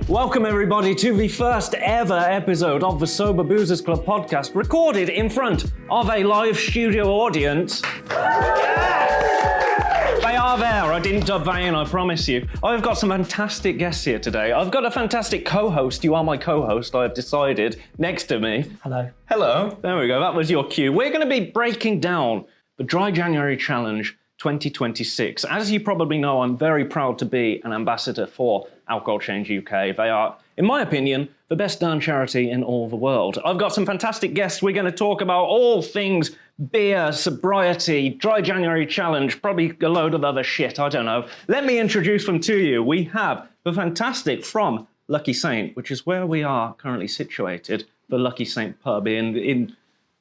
Welcome everybody to the first ever episode of the Sober Boozers Club podcast, recorded in front of a live studio audience. They are there, I didn't dub that in, I promise you. I've got some fantastic guests here today. I've got a fantastic co-host, you are my co-host, I've decided, next to me. Hello. Hello, there we go, that was your cue. We're going to be breaking down the Dry January Challenge 2026. As you probably know, I'm very proud to be an ambassador for Alcohol Change UK. They are, in my opinion, the best darn charity in all the world. I've got some fantastic guests. We're going to talk about all things beer, sobriety, Dry January Challenge, probably a load of other shit, I don't know. Let me introduce them to you. We have the fantastic from Lucky Saint, which is where we are currently situated, the Lucky Saint pub in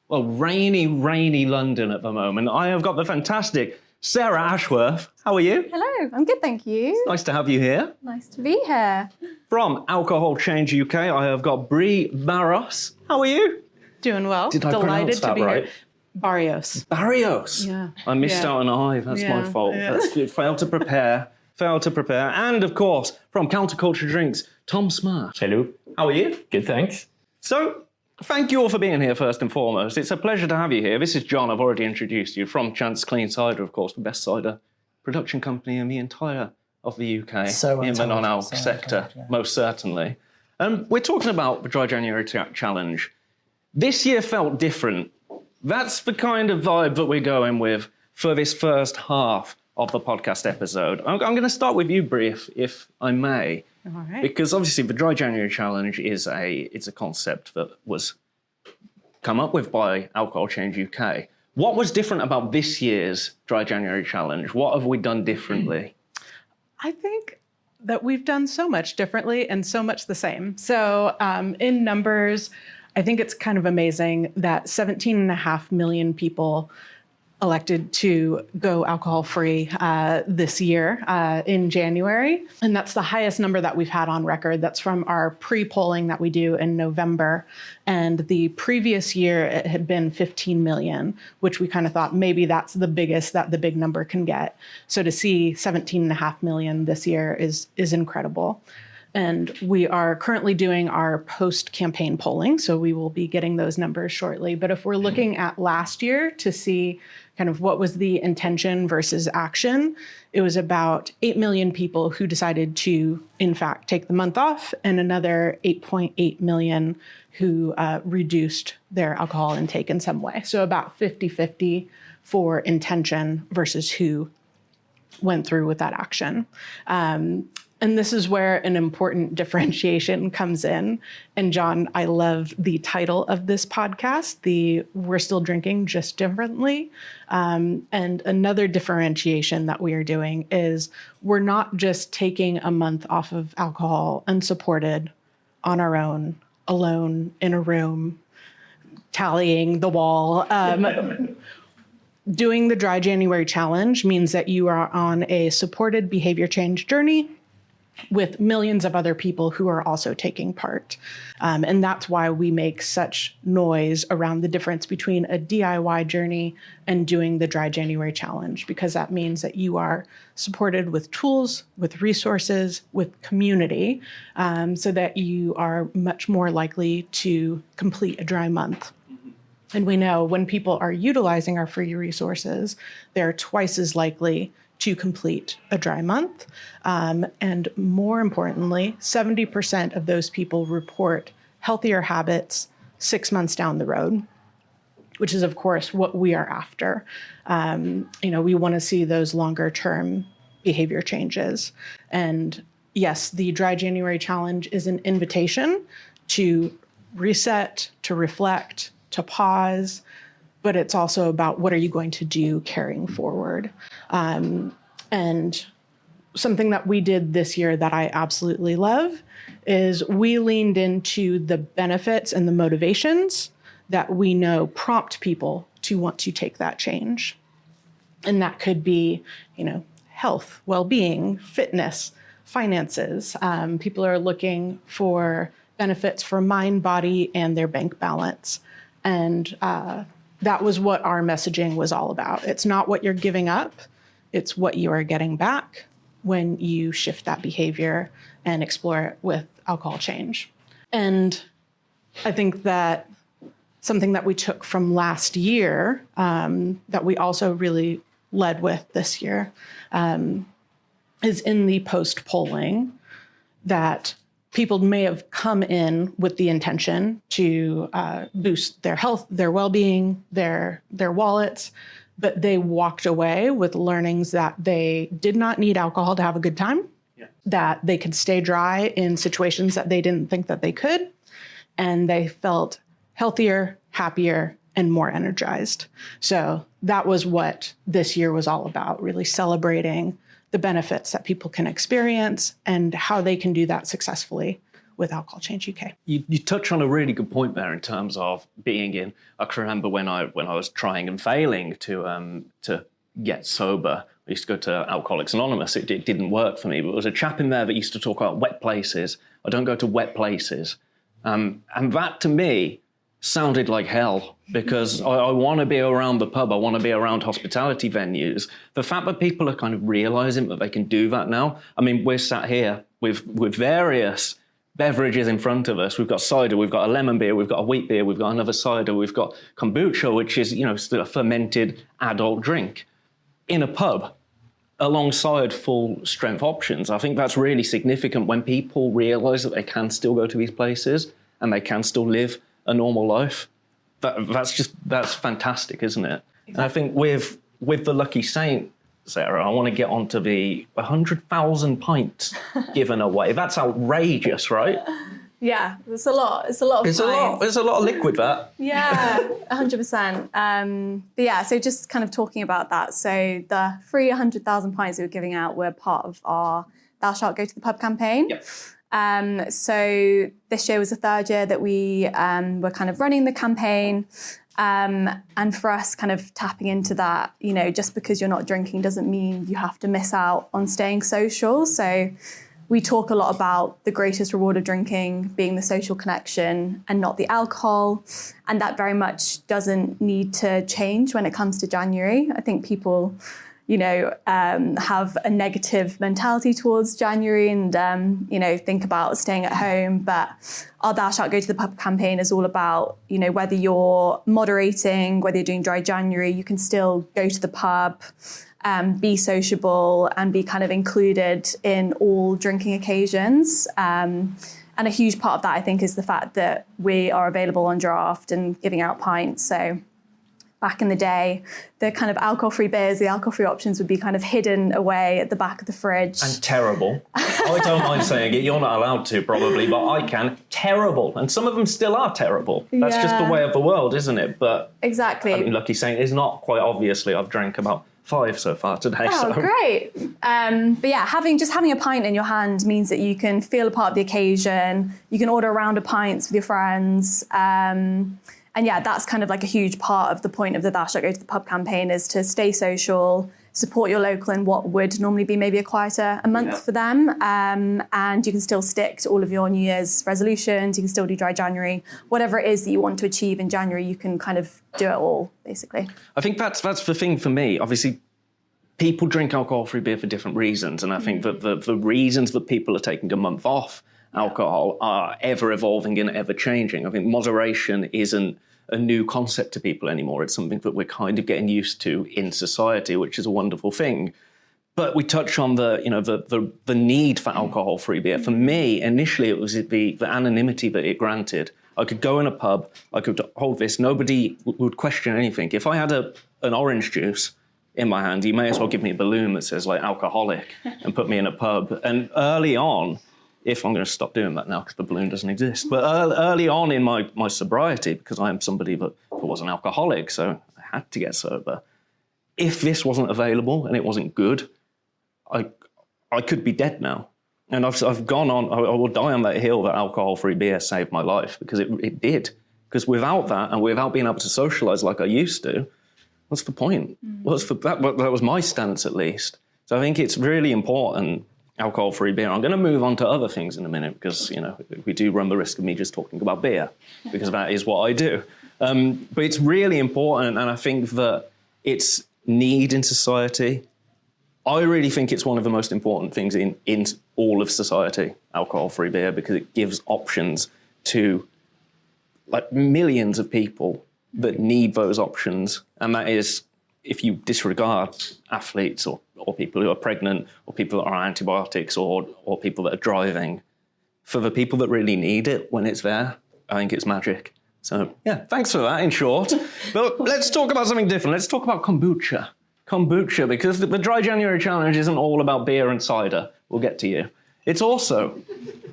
rainy London at the moment. I have got the fantastic Sarah Ashworth. How are you? Hello, I'm good, thank you. It's nice to have you here. Nice to be here. From Alcohol Change UK, I have got Bree Barros. How are you? Doing well. Did I Delighted pronounce that to be right? here. Barrios. Barrios. Yeah. I missed out on an I. That's my fault. Yeah. Failed to prepare. And of course, from Counterculture Drinks, Tom Smart. Hello. How are you? Good, thanks. So, thank you all for being here, first and foremost. It's a pleasure to have you here. This is John. I've already introduced you from Chance Clean Cider, of course, the best cider production company in the entire of the UK, So in the untold, non-alc so sector, untold, yeah. most certainly. We're talking about the Dry January Challenge. This year felt different. That's the kind of vibe that we're going with for this first half of the podcast episode. I'm going to start with you, Bree, if I may. All right. Because obviously the Dry January Challenge is a concept that was come up with by Alcohol Change UK. What was different about this year's Dry January Challenge? What have we done differently? I think that we've done so much differently and so much the same. So in numbers, I think it's kind of amazing that 17.5 million people elected to go alcohol-free this year in January. And that's the highest number that we've had on record. That's from our pre-polling that we do in November. And the previous year, it had been 15 million, which we kind of thought maybe that's the biggest that the big number can get. So to see 17.5 million this year is incredible. And we are currently doing our post-campaign polling, so we will be getting those numbers shortly. But if we're looking at last year to see kind of what was the intention versus action, it was about 8 million people who decided to, in fact, take the month off, and another 8.8 million who reduced their alcohol intake in some way. So about 50-50 for intention versus who went through with that action. And this is where an important differentiation comes in. And John, I love the title of this podcast, the We're Still Drinking Just Differently. And another differentiation that we are doing is we're not just taking a month off of alcohol unsupported on our own, alone in a room, tallying the wall. Doing the Dry January Challenge means that you are on a supported behavior change journey with millions of other people who are also taking part. And that's why we make such noise around the difference between a DIY journey and doing the Dry January Challenge, because that means that you are supported with tools, with resources, with community, so that you are much more likely to complete a dry month. And we know when people are utilizing our free resources, they're twice as likely to complete a dry month. And more importantly, 70% of those people report healthier habits 6 months down the road, which is, of course, what we are after. We want to see those longer term behavior changes. And yes, the Dry January Challenge is an invitation to reset, to reflect, to pause, but it's also about what are you going to do carrying forward. And something that we did this year that I absolutely love is we leaned into the benefits and the motivations that we know prompt people to want to take that change. And that could be, health, well-being, fitness, finances. People are looking for benefits for mind, body, and their bank balance. And that was what our messaging was all about. It's not what you're giving up, it's what you are getting back when you shift that behavior and explore it with alcohol change. And I think that something that we took from last year that we also really led with this year is in the post-polling that people may have come in with the intention to boost their health, their well-being, their wallets, but they walked away with learnings that they did not need alcohol to have a good time, that they could stay dry in situations that they didn't think that they could, and they felt healthier, happier, and more energized. So that was what this year was all about, really celebrating the benefits that people can experience and how they can do that successfully with Alcohol Change UK. You touch on a really good point there in terms of being in. I can remember when I was trying and failing to get sober. I used to go to Alcoholics Anonymous. It didn't work for me, but there was a chap in there that used to talk about wet places. I don't go to wet places. And that to me sounded like hell, because I want to be around the pub. I want to be around hospitality venues. The fact that people are kind of realizing that they can do that now. I mean, we're sat here with various beverages in front of us. We've got cider, we've got a lemon beer, we've got a wheat beer, we've got another cider, we've got kombucha, which is, still a fermented adult drink in a pub alongside full strength options. I think that's really significant when people realize that they can still go to these places and they can still live a normal life. That's fantastic, isn't it? Exactly. And I think with the Lucky Saint, Sarah, I want to get onto the 100,000 pints given away. That's outrageous, right? Yeah, it's a lot. It's a lot of pints. There's a lot of liquid, that. Yeah, 100%. But yeah, so just kind of talking about that. So the free 100,000 pints we were giving out were part of our Thou Shalt Go to the Pub campaign. Yep. So this year was the third year that we were kind of running the campaign. And for us kind of tapping into that, just because you're not drinking doesn't mean you have to miss out on staying social. So we talk a lot about the greatest reward of drinking being the social connection and not the alcohol. And that very much doesn't need to change when it comes to January. I think people, have a negative mentality towards January and, think about staying at home. But our Thou Shalt Go to the Pub campaign is all about, whether you're moderating, whether you're doing dry January, you can still go to the pub, be sociable and be kind of included in all drinking occasions. And a huge part of that, I think, is the fact that we are available on draft and giving out pints. So back in the day, the kind of alcohol-free beers, the alcohol-free options would be kind of hidden away at the back of the fridge. And terrible. I don't mind saying it. You're not allowed to, probably, but I can. Terrible. And some of them still are terrible. That's just the way of the world, isn't it? But exactly. I mean, Lucky Saint is not, quite obviously. I've drank about 5 so far today. Oh, so great. But yeah, having a pint in your hand means that you can feel a part of the occasion. You can order a round of pints with your friends. And yeah, that's kind of like a huge part of the point of the Thou Shalt Go to the Pub campaign, is to stay social, support your local in what would normally be maybe a month for them. And you can still stick to all of your New Year's resolutions. You can still do dry January. Whatever it is that you want to achieve in January, you can kind of do it all, basically. I think that's the thing for me. Obviously, people drink alcohol-free beer for different reasons. And I think that the reasons that people are taking a month off alcohol are ever evolving and ever changing. I think moderation isn't a new concept to people anymore. It's something that we're kind of getting used to in society, which is a wonderful thing. But we touch on the need for alcohol-free beer. For me, initially, it was the anonymity that it granted. I could go in a pub, I could hold this, nobody would question anything. If I had an orange juice in my hand, you may as well give me a balloon that says like alcoholic and put me in a pub. And early on, if I'm going to stop doing that now because the balloon doesn't exist. But early on in my sobriety, because I am somebody that was an alcoholic, so I had to get sober. If this wasn't available and it wasn't good, I could be dead now. And I've gone on, I will die on that hill that alcohol-free beer saved my life, because it did. Because without that and without being able to socialise like I used to, what's the point? That was my stance, at least. So I think it's really important, alcohol-free beer. I'm going to move on to other things in a minute, because, we do run the risk of me just talking about beer, because that is what I do. But it's really important, and I think that it's need in society. I really think it's one of the most important things in all of society alcohol-free beer because it gives options to like millions of people that need those options. And that is, if you disregard athletes or people who are pregnant or people that are on antibiotics or people that are driving, for the people that really need it when it's there, I think it's magic. So yeah, thanks for that in short. But let's talk about something different. Let's talk about kombucha. Kombucha, because the Dry January Challenge isn't all about beer and cider. We'll get to you. It's also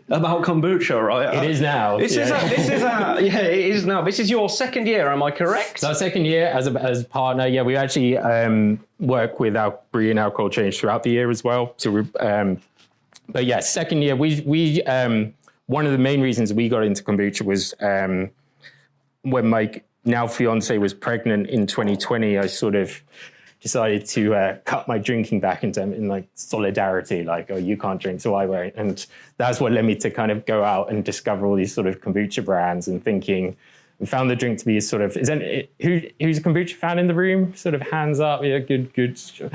about kombucha, right? It is now. It is now. This is your second year, am I correct? It's our second year as a partner. Yeah, we actually work with our Brewing Alcohol Change throughout the year as well. So, but yeah, second year. We one of the main reasons we got into kombucha was when my now fiance was pregnant in 2020. I sort of decided to cut my drinking back in like solidarity, like, oh, you can't drink, so I won't. And that's what led me to kind of go out and discover all these sort of kombucha brands and thinking, and found the drink to be sort of, who's a kombucha fan in the room? Sort of hands up, yeah, good. So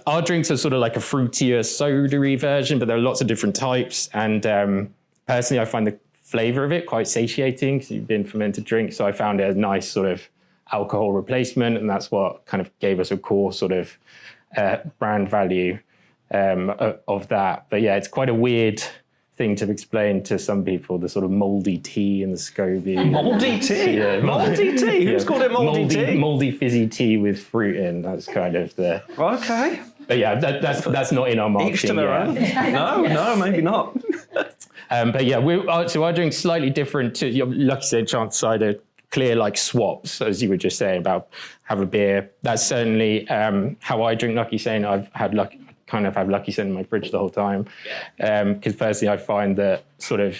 our drinks are sort of like a fruitier, soda-y version, but there are lots of different types. And personally, I find the flavor of it quite satiating because you've been fermented drink. So I found it a nice sort of alcohol replacement, and that's what kind of gave us a core sort of brand value of that. But yeah, it's quite a weird thing to explain to some people, the sort of mouldy tea and the SCOBY. Mouldy tea? Yeah, mouldy tea? Who's called it mouldy tea? Mouldy fizzy tea with fruit in. That's kind of the... Okay. But yeah, that's not in our marketing. Each to their own. No, maybe not. But yeah, so our drink's slightly different to, like you said, chance cider, clear like swaps, as you were just saying about have a beer. That's certainly how I drink Lucky Saint. I've had Lucky Saint in my fridge the whole time. Because personally, I find that sort of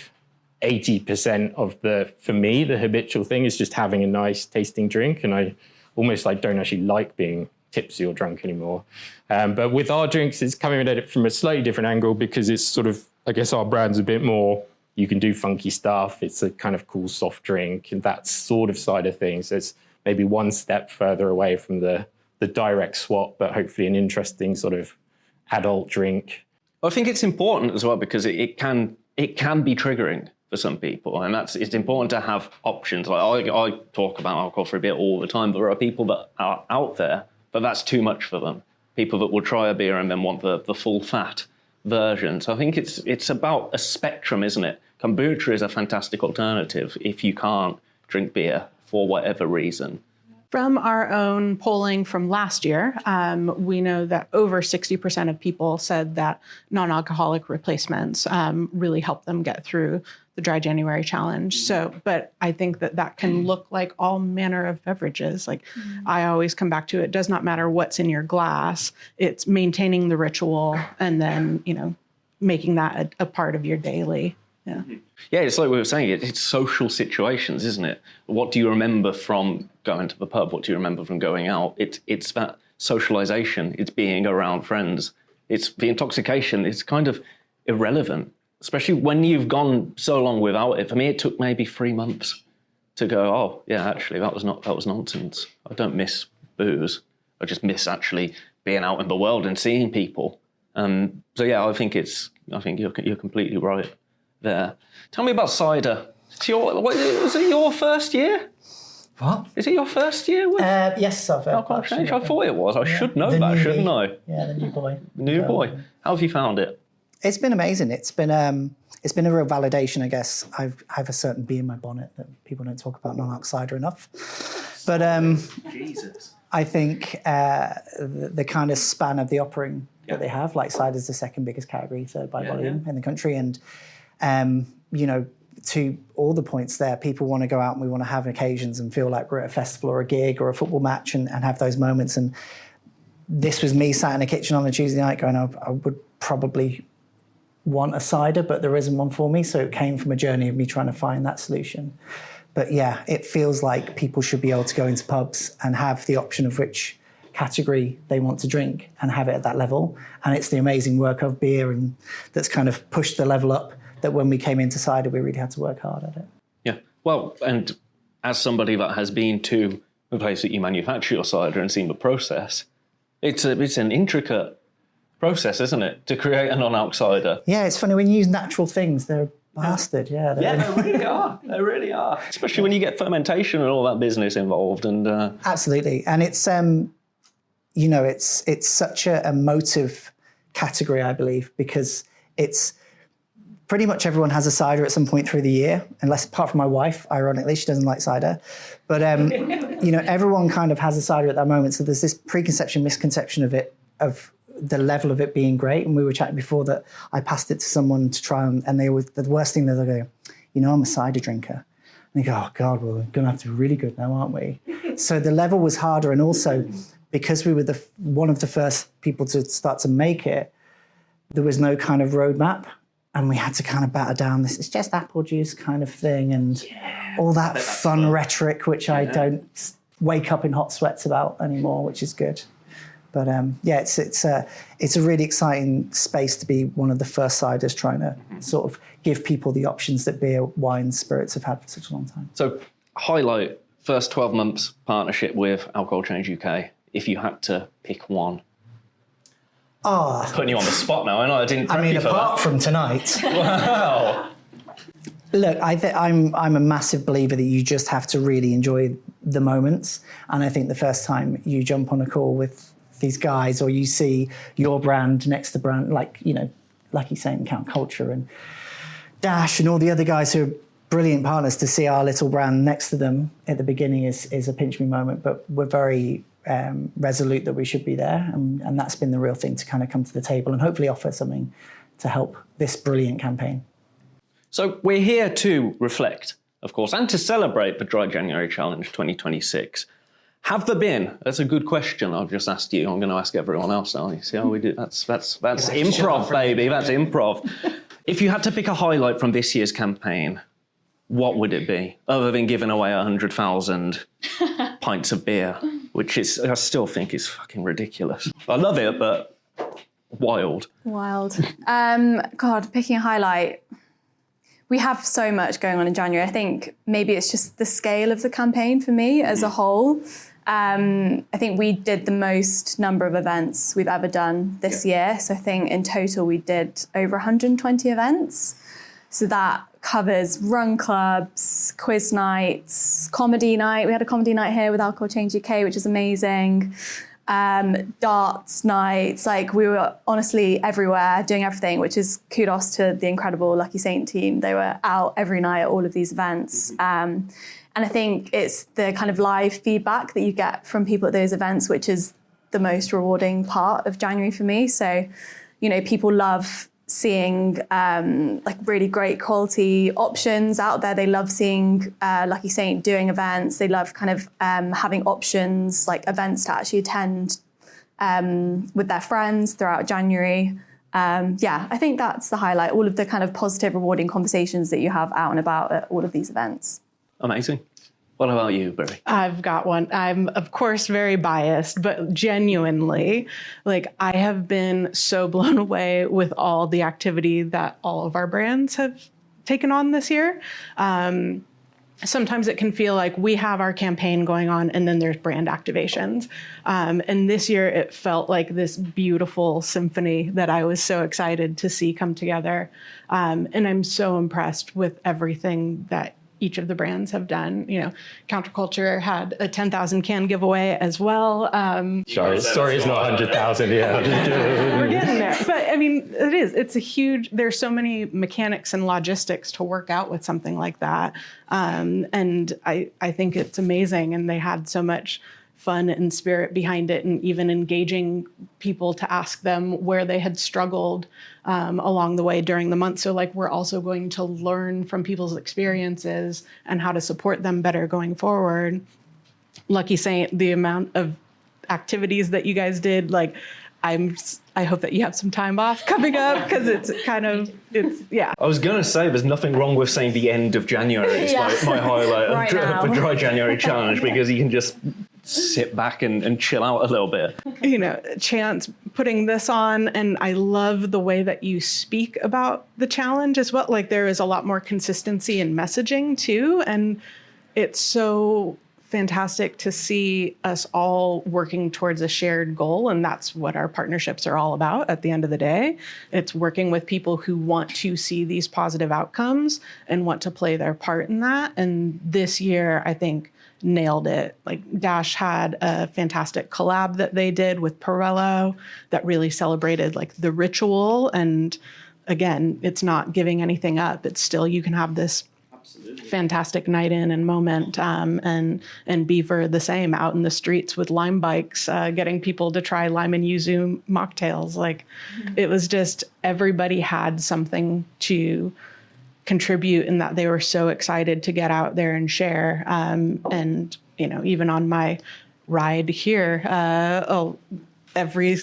80% of for me, the habitual thing is just having a nice tasting drink. And I almost like don't actually like being tipsy or drunk anymore. But with our drinks, it's coming at it from a slightly different angle because it's sort of, I guess our brand's a bit more, you can do funky stuff. It's a kind of cool soft drink and that sort of side of things. It's maybe one step further away from the direct swap, but hopefully an interesting sort of adult drink. I think it's important as well because it can be triggering for some people, and it's important to have options. Like I talk about alcohol-free beer all the time, but there are people that are out there, but that's too much for them. People that will try a beer and then want the full fat version. So I think it's about a spectrum, isn't it? Kombucha is a fantastic alternative if you can't drink beer for whatever reason. From our own polling from last year, we know that over 60% of people said that non-alcoholic replacements really helped them get through the Dry January Challenge. So, but I think that can look like all manner of beverages. Like I always come back to, it does not matter what's in your glass. It's maintaining the ritual and then, making that a part of your daily. Yeah. Yeah, it's like we were saying, it's social situations, isn't it? What do you remember from going to the pub? What do you remember from going out? It's that socialization. It's being around friends. It's the intoxication. It's kind of irrelevant, especially when you've gone so long without it. For me, it took maybe 3 months to go, oh, yeah, actually, that was nonsense. I don't miss booze. I just miss actually being out in the world and seeing people. So yeah, I think you're completely right there. Tell me about cider. Was it your first year? What? Is it your first year with yes, I've alcohol change? I thought it was. I should know that, shouldn't I? Yeah, the new boy. New boy. How have you found it? It's been amazing. It's been a real validation, I guess. I have a certain bee in my bonnet that people don't talk about non-alc cider enough. But Jesus. I think the kind of span of the offering that they have, like cider's the second biggest category, third by volume in the country, and to all the points there, people want to go out and we want to have occasions and feel like we're at a festival or a gig or a football match and have those moments. And this was me sat in a kitchen on a Tuesday night going, I would probably want a cider, but there isn't one for me. So it came from a journey of me trying to find that solution. But yeah, it feels like people should be able to go into pubs and have the option of which category they want to drink and have it at that level. And it's the amazing work of beer and that's kind of pushed the level up that when we came into cider, we really had to work hard at it. Yeah. Well, and as somebody that has been to the place that you manufacture your cider and seen the process, it's an intricate process, isn't it, to create a non-alc cider? Yeah, it's funny when you use natural things, they're a bastard. Yeah, Yeah, they really are. They really are. Especially when you get fermentation and all that business involved. And absolutely. And it's it's such a emotive category, I believe, because it's pretty much everyone has a cider at some point through the year, unless apart from my wife, ironically, she doesn't like cider. But everyone kind of has a cider at that moment. So there's this preconception, misconception of the level of it being great. And we were chatting before that I passed it to someone to try and they were the worst thing. They'll go, I'm a cider drinker. And they go, oh God, well, we're going to have to be really good now, aren't we? So the level was harder. And also because we were one of the first people to start to make it, there was no kind of roadmap. And we had to kind of batter down this, it's just apple juice kind of thing and all that fun rhetoric, which I don't wake up in hot sweats about anymore, which is good. But it's a really exciting space to be one of the first ciders trying to sort of give people the options that beer, wine, spirits have had for such a long time. So highlight first 12 months partnership with Alcohol Change UK, if you had to pick one. Putting you on the spot now, I didn't prep you for apart that. from tonight. Wow. Look, I'm a massive believer that you just have to really enjoy the moments. And I think the first time you jump on a call with these guys or you see your brand next to brand, like Lucky Saint and Counterculture and Dash and all the other guys who are brilliant partners, to see our little brand next to them at the beginning is a pinch me moment. But we're very resolute that we should be there, and that's been the real thing, to kind of come to the table and hopefully offer something to help this brilliant campaign. So we're here to reflect, of course, and to celebrate the Dry January Challenge 2026. Have there been? That's a good question. I've just asked you. I'm going to ask everyone else now. You see how we do? That's improv, baby. That's improv. If you had to pick a highlight from this year's campaign, what would it be, other than giving away 100,000 pints of beer, which I still think is fucking ridiculous. I love it, but wild. Wild. God, picking a highlight. We have so much going on in January. I think maybe it's just the scale of the campaign for me as a whole. I think we did the most number of events we've ever done this year. So I think in total we did over 120 events. So that covers run clubs, quiz nights, comedy night. We had a comedy night here with Alcohol Change UK, which is amazing. Darts nights, like we were honestly everywhere doing everything, which is kudos to the incredible Lucky Saint team. They were out every night at all of these events. And I think it's the kind of live feedback that you get from people at those events, which is the most rewarding part of January for me. So, people love seeing like really great quality options out there. They love seeing Lucky Saint doing events. They love kind of having options like events to actually attend with their friends throughout January. I think that's the highlight, all of the kind of positive, rewarding conversations that you have out and about at all of these events. Amazing. What about you, Barry? I've got one. I'm, of course, very biased, but genuinely, I have been so blown away with all the activity that all of our brands have taken on this year. Sometimes it can feel like we have our campaign going on and then there's brand activations. And this year it felt like this beautiful symphony that I was so excited to see come together. And I'm so impressed with everything that each of the brands have done. Counterculture had a 10,000 can giveaway as well. Sorry, it's not 100,000. Yeah, we're getting there. But I mean, it's a huge, there's so many mechanics and logistics to work out with something like that. And I think it's amazing. And they had so much fun and spirit behind it, and even engaging people to ask them where they had struggled along the way during the month. So we're also going to learn from people's experiences and how to support them better going forward. Lucky Saint, the amount of activities that you guys did, I hope that you have some time off coming up, because it's yeah. I was going to say there's nothing wrong with saying the end of January. It's my highlight Right of the Dry January Challenge, because you can just sit back and chill out a little bit. Chance putting this on, and I love the way that you speak about the challenge as well. There is a lot more consistency in messaging too, and it's so fantastic to see us all working towards a shared goal. And that's what our partnerships are all about at the end of the day. It's working with people who want to see these positive outcomes and want to play their part in that. And this year, I think, nailed it. Like Dash had a fantastic collab that they did with Pirello that really celebrated like the ritual. And again, it's not giving anything up. It's still, you can have this fantastic night in and moment, and Beaver the same, out in the streets with lime bikes, getting people to try lime and yuzu mocktails. Like it was just, everybody had something to contribute, in that they were so excited to get out there and share. And, you know, even on my ride here, every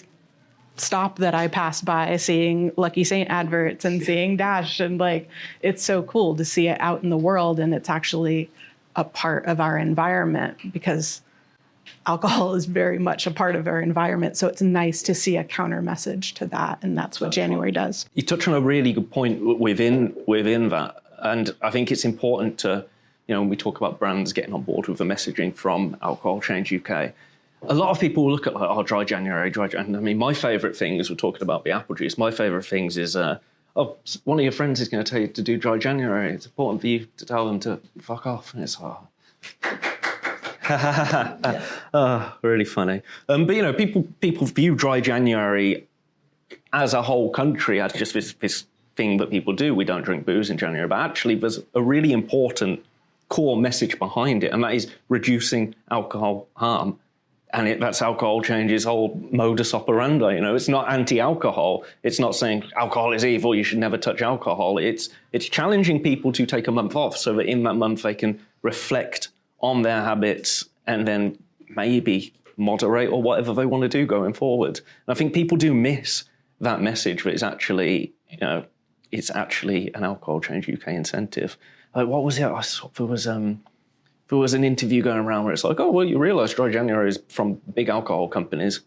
stop that I passed by, seeing Lucky Saint adverts and seeing Dash, and like, it's so cool to see it out in the world, and it's actually a part of our environment, because alcohol is very much a part of our environment. So it's nice to see a counter message to that, and that's what January does. You touch on a really good point within that, and I think it's important to, you know, when we talk about brands getting on board with the messaging from Alcohol Change UK, a lot of people look at like, oh, dry January. I mean, my favourite thing is, we're talking about the apple juice, my favourite things is, one of your friends is going to tell you to do dry January. It's important for you to tell them to fuck off. And it's, really funny. But, you know, people view dry January as a whole country as just this thing that people do. We don't drink booze in January. But actually, there's a really important core message behind it, and that is reducing alcohol harm. And that's Alcohol Change's whole modus operandi. You know, it's not anti-alcohol. It's not saying alcohol is evil, you should never touch alcohol. It's challenging people to take a month off, so that in that month they can reflect on their habits and then maybe moderate or whatever they want to do going forward. And I think people do miss that message, that it's actually, you know, it's actually an Alcohol Change UK incentive. Like, what was it? I saw there was an interview going around where it's like, oh, well, you realise dry January is from big alcohol companies.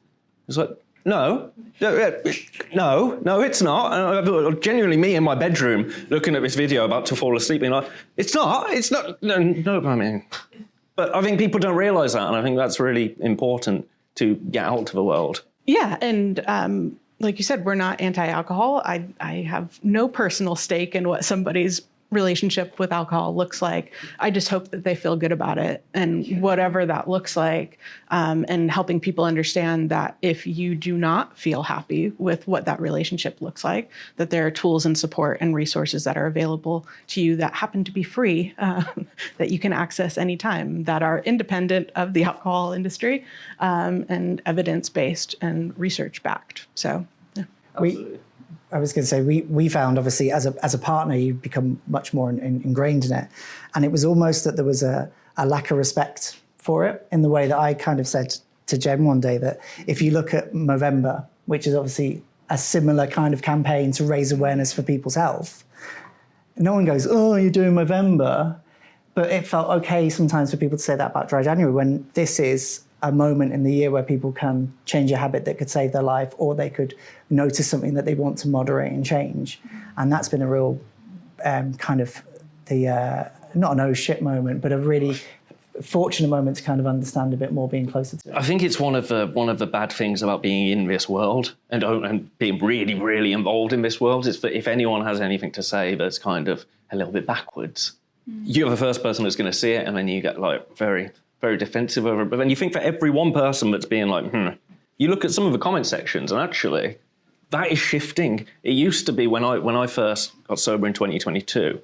It's like, no, it's not. Genuinely, me in my bedroom looking at this video about to fall asleep, being like, it's not, no, I mean. But I think people don't realise that, and I think that's really important to get out to the world. Yeah, and like you said, we're not anti-alcohol. I have no personal stake in what somebody's relationship with alcohol looks like. I just hope that they feel good about it, and whatever that looks like, and helping people understand that if you do not feel happy with what that relationship looks like, that there are tools and support and resources that are available to you that happen to be free, that you can access anytime, that are independent of the alcohol industry, and evidence-based and research-backed. So, yeah. I was going to say, we found, obviously, as a partner, you become much more ingrained in it. And it was almost that there was a lack of respect for it, in the way that I kind of said to Jen one day that if you look at Movember, which is obviously a similar kind of campaign to raise awareness for people's health, no one goes, oh, you're doing Movember. But it felt okay sometimes for people to say that about dry January, when this is a moment in the year where people can change a habit that could save their life, or they could notice something that they want to moderate and change. And that's been a real kind of not an oh shit moment, but a really fortunate moment to kind of understand a bit more, being closer to it. I think it's one of the bad things about being in this world and being really, really involved in this world, is that if anyone has anything to say that's kind of a little bit backwards, you're the first person that's going to see it, and then you get like very, very defensive over it. But then you think, for every one person that's being like, you look at some of the comment sections, and actually that is shifting. It used to be when I first got sober in 2022,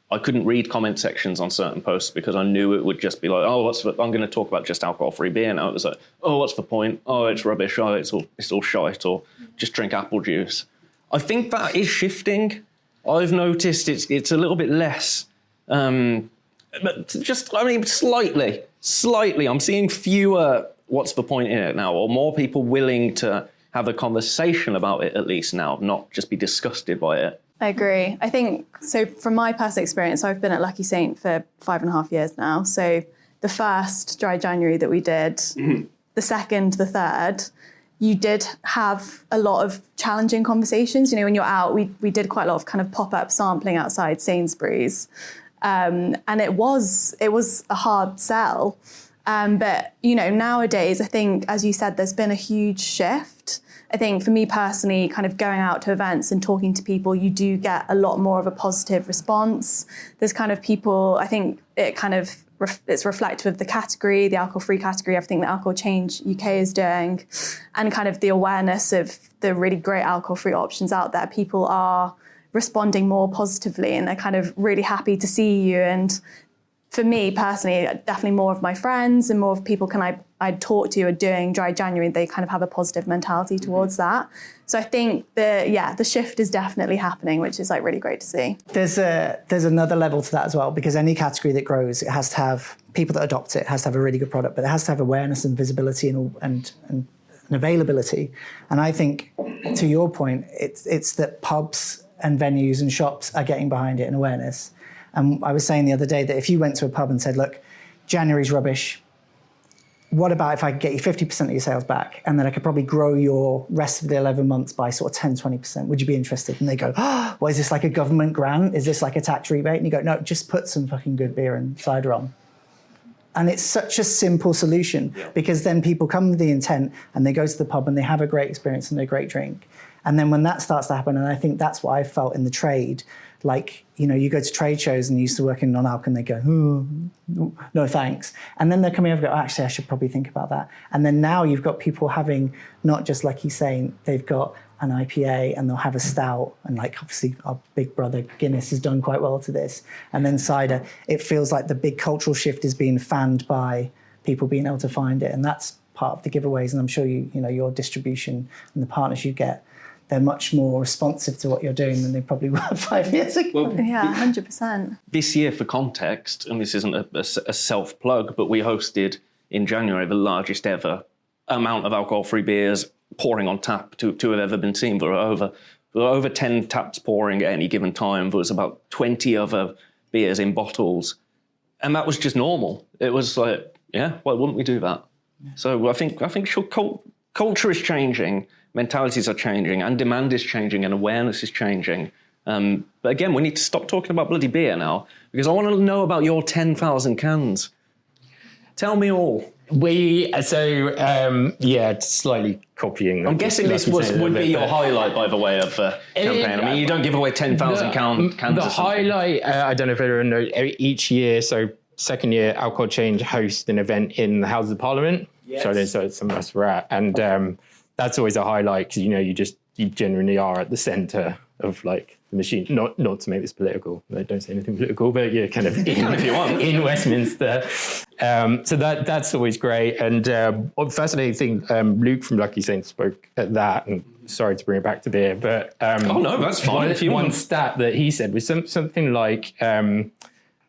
I couldn't read comment sections on certain posts because I knew it would just be like, oh, I'm going to talk about just alcohol-free beer now. It was like, oh, what's the point? Oh, it's rubbish. Oh, it's all shite, or just drink apple juice. I think that is shifting. I've noticed it's a little bit less, but just, I mean, slightly. I'm seeing fewer what's the point in it now, or more people willing to have a conversation about it at least now, not just be disgusted by it. I agree. I think, so from my personal experience, I've been at Lucky Saint for 5.5 years now. So the first dry January that we did, the second, the third, you did have a lot of challenging conversations. You know, when you're out, we did quite a lot of kind of pop-up sampling outside Sainsbury's. And it was a hard sell. But, you know, nowadays, I think, as you said, there's been a huge shift. I think for me personally, kind of going out to events and talking to people, you do get a lot more of a positive response. There's kind of people, I think it kind of, it's reflective of the category, the alcohol-free category, everything that Alcohol Change UK is doing, and kind of the awareness of the really great alcohol-free options out there. People are responding more positively and they're kind of really happy to see you. And for me personally, definitely more of my friends and more of people I talk to are doing Dry January. They kind of have a positive mentality towards that. So I think the shift is definitely happening, which is like really great to see. There's another level to that as well, because any category that grows, it has to have people that adopt it, has to have a really good product, but it has to have awareness and visibility and availability. And I think, to your point, it's that pubs and venues and shops are getting behind it in awareness. And I was saying the other day that if you went to a pub and said, look, January's rubbish, what about if I could get you 50% of your sales back, and then I could probably grow your rest of the 11 months by sort of 10, 20%? Would you be interested? And they go, oh, well, is this like a government grant? Is this like a tax rebate? And you go, no, just put some fucking good beer and cider on. And it's such a simple solution, because then people come with the intent and they go to the pub and they have a great experience and a great drink. And then when that starts to happen, and I think that's what I felt in the trade, like, you know, you go to trade shows and you used to work in non-alc and they go, no thanks. And then they're coming over and go, oh, actually, I should probably think about that. And then now you've got people having, not just like he's saying, they've got an IPA and they'll have a stout. And like, obviously, our big brother Guinness has done quite well to this. And then cider. It feels like the big cultural shift is being fanned by people being able to find it. And that's part of the giveaways. And I'm sure you know, your distribution and the partners you get, they're much more responsive to what you're doing than they probably were 5 years ago. Well, yeah, 100%. This year, for context, and this isn't a self-plug, but we hosted in January the largest ever amount of alcohol-free beers pouring on tap to have ever been seen. There were over 10 taps pouring at any given time. There was about 20 other beers in bottles. And that was just normal. It was like, yeah, why wouldn't we do that? Yeah. So I think culture is changing, mentalities are changing, and demand is changing, and awareness is changing. But again, we need to stop talking about bloody beer now, because I want to know about your 10,000 cans. Tell me all. Slightly copying. I'm guessing this would be your highlight, by the way, of the campaign. I mean, you don't give away 10,000 cans. The highlight, I don't know if everyone knows, each year, so second year, Alcohol Change hosts an event in the Houses of Parliament. Yes. So some of us were at. And that's always a highlight, because, you know, you genuinely are at the centre of like the machine. Not to make this political. I don't say anything political, but you're kind of if you want in Westminster. So that's always great. And fascinating thing, Luke from Lucky Saints spoke at that. And sorry to bring it back to beer, but oh no, that's fine. One stat that he said was something like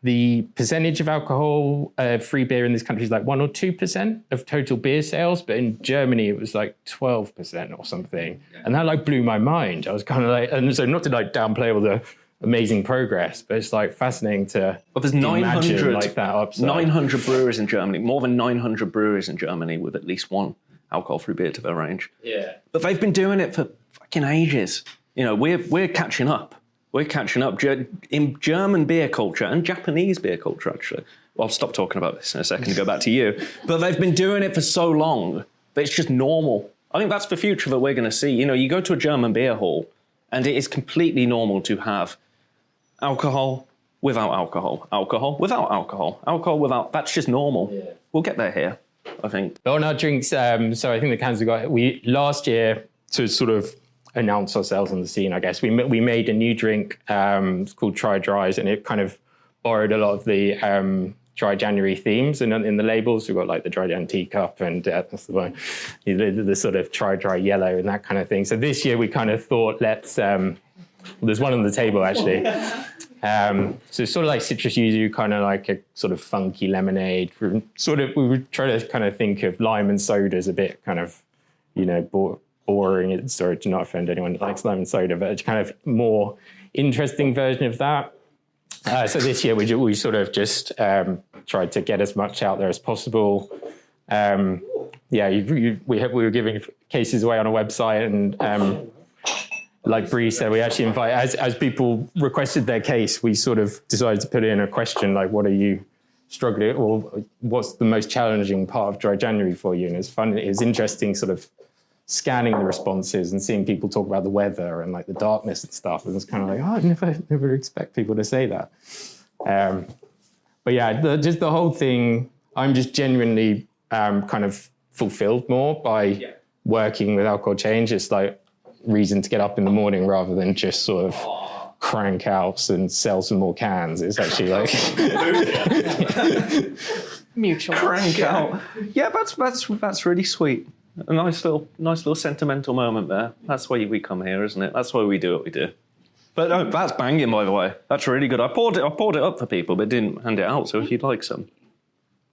the percentage of alcohol free beer in this country is like 1 or 2% of total beer sales, but in Germany it was like 12% or something, and that like blew my mind. I was kind of like, and so not to like downplay all the amazing progress, but it's like fascinating to. But there's 900 like that upside. 900 breweries in Germany, more than 900 breweries in Germany with at least one alcohol-free beer to their range. Yeah, but they've been doing it for fucking ages. You know, we're catching up. We're catching up in German beer culture and Japanese beer culture, actually. Well, I'll stop talking about this in a second and go back to you. But they've been doing it for so long that it's just normal. I think that's the future that we're going to see. You know, you go to a German beer hall and it is completely normal to have alcohol without alcohol, alcohol without alcohol, alcohol without... That's just normal. Yeah. We'll get there here, I think. On our drinks, so I think the cans we got... last year, to sort of announce ourselves on the scene, I guess. We made a new drink. It's called Try Dries, and it kind of borrowed a lot of the Dry January themes. And in the labels, we've got like the Dry Jan teacup and that's the one, the sort of Try Dry yellow and that kind of thing. So this year we kind of thought, let's... there's one on the table, actually. So it's sort of like citrus yuzu, kind of like a sort of funky lemonade. We would try to kind of think of lime and soda as a bit kind of, you know, boring. Sorry to not offend anyone that likes lime and soda, but it's kind of more interesting version of that. So this year we sort of just tried to get as much out there as possible. We were giving cases away on a website, and like Bree said, we actually invite, as people requested their case, we sort of decided to put in a question like, what are you struggling, or what's the most challenging part of dry January for you? And it's fun. It was interesting, sort of scanning the responses and seeing people talk about the weather and like the darkness and stuff. And it's kind of like, oh, I never expect people to say that. But yeah, just the whole thing, I'm just genuinely kind of fulfilled more by working with Alcohol Change. It's like reason to get up in the morning rather than just sort of crank out and sell some more cans. It's actually like Mutual. Crank out. Yeah, that's really sweet. A nice little sentimental moment there. That's why we come here, isn't it? That's why we do what we do. But no, that's banging, by the way. That's really good. I poured it up for people, but didn't hand it out. So if you'd like some,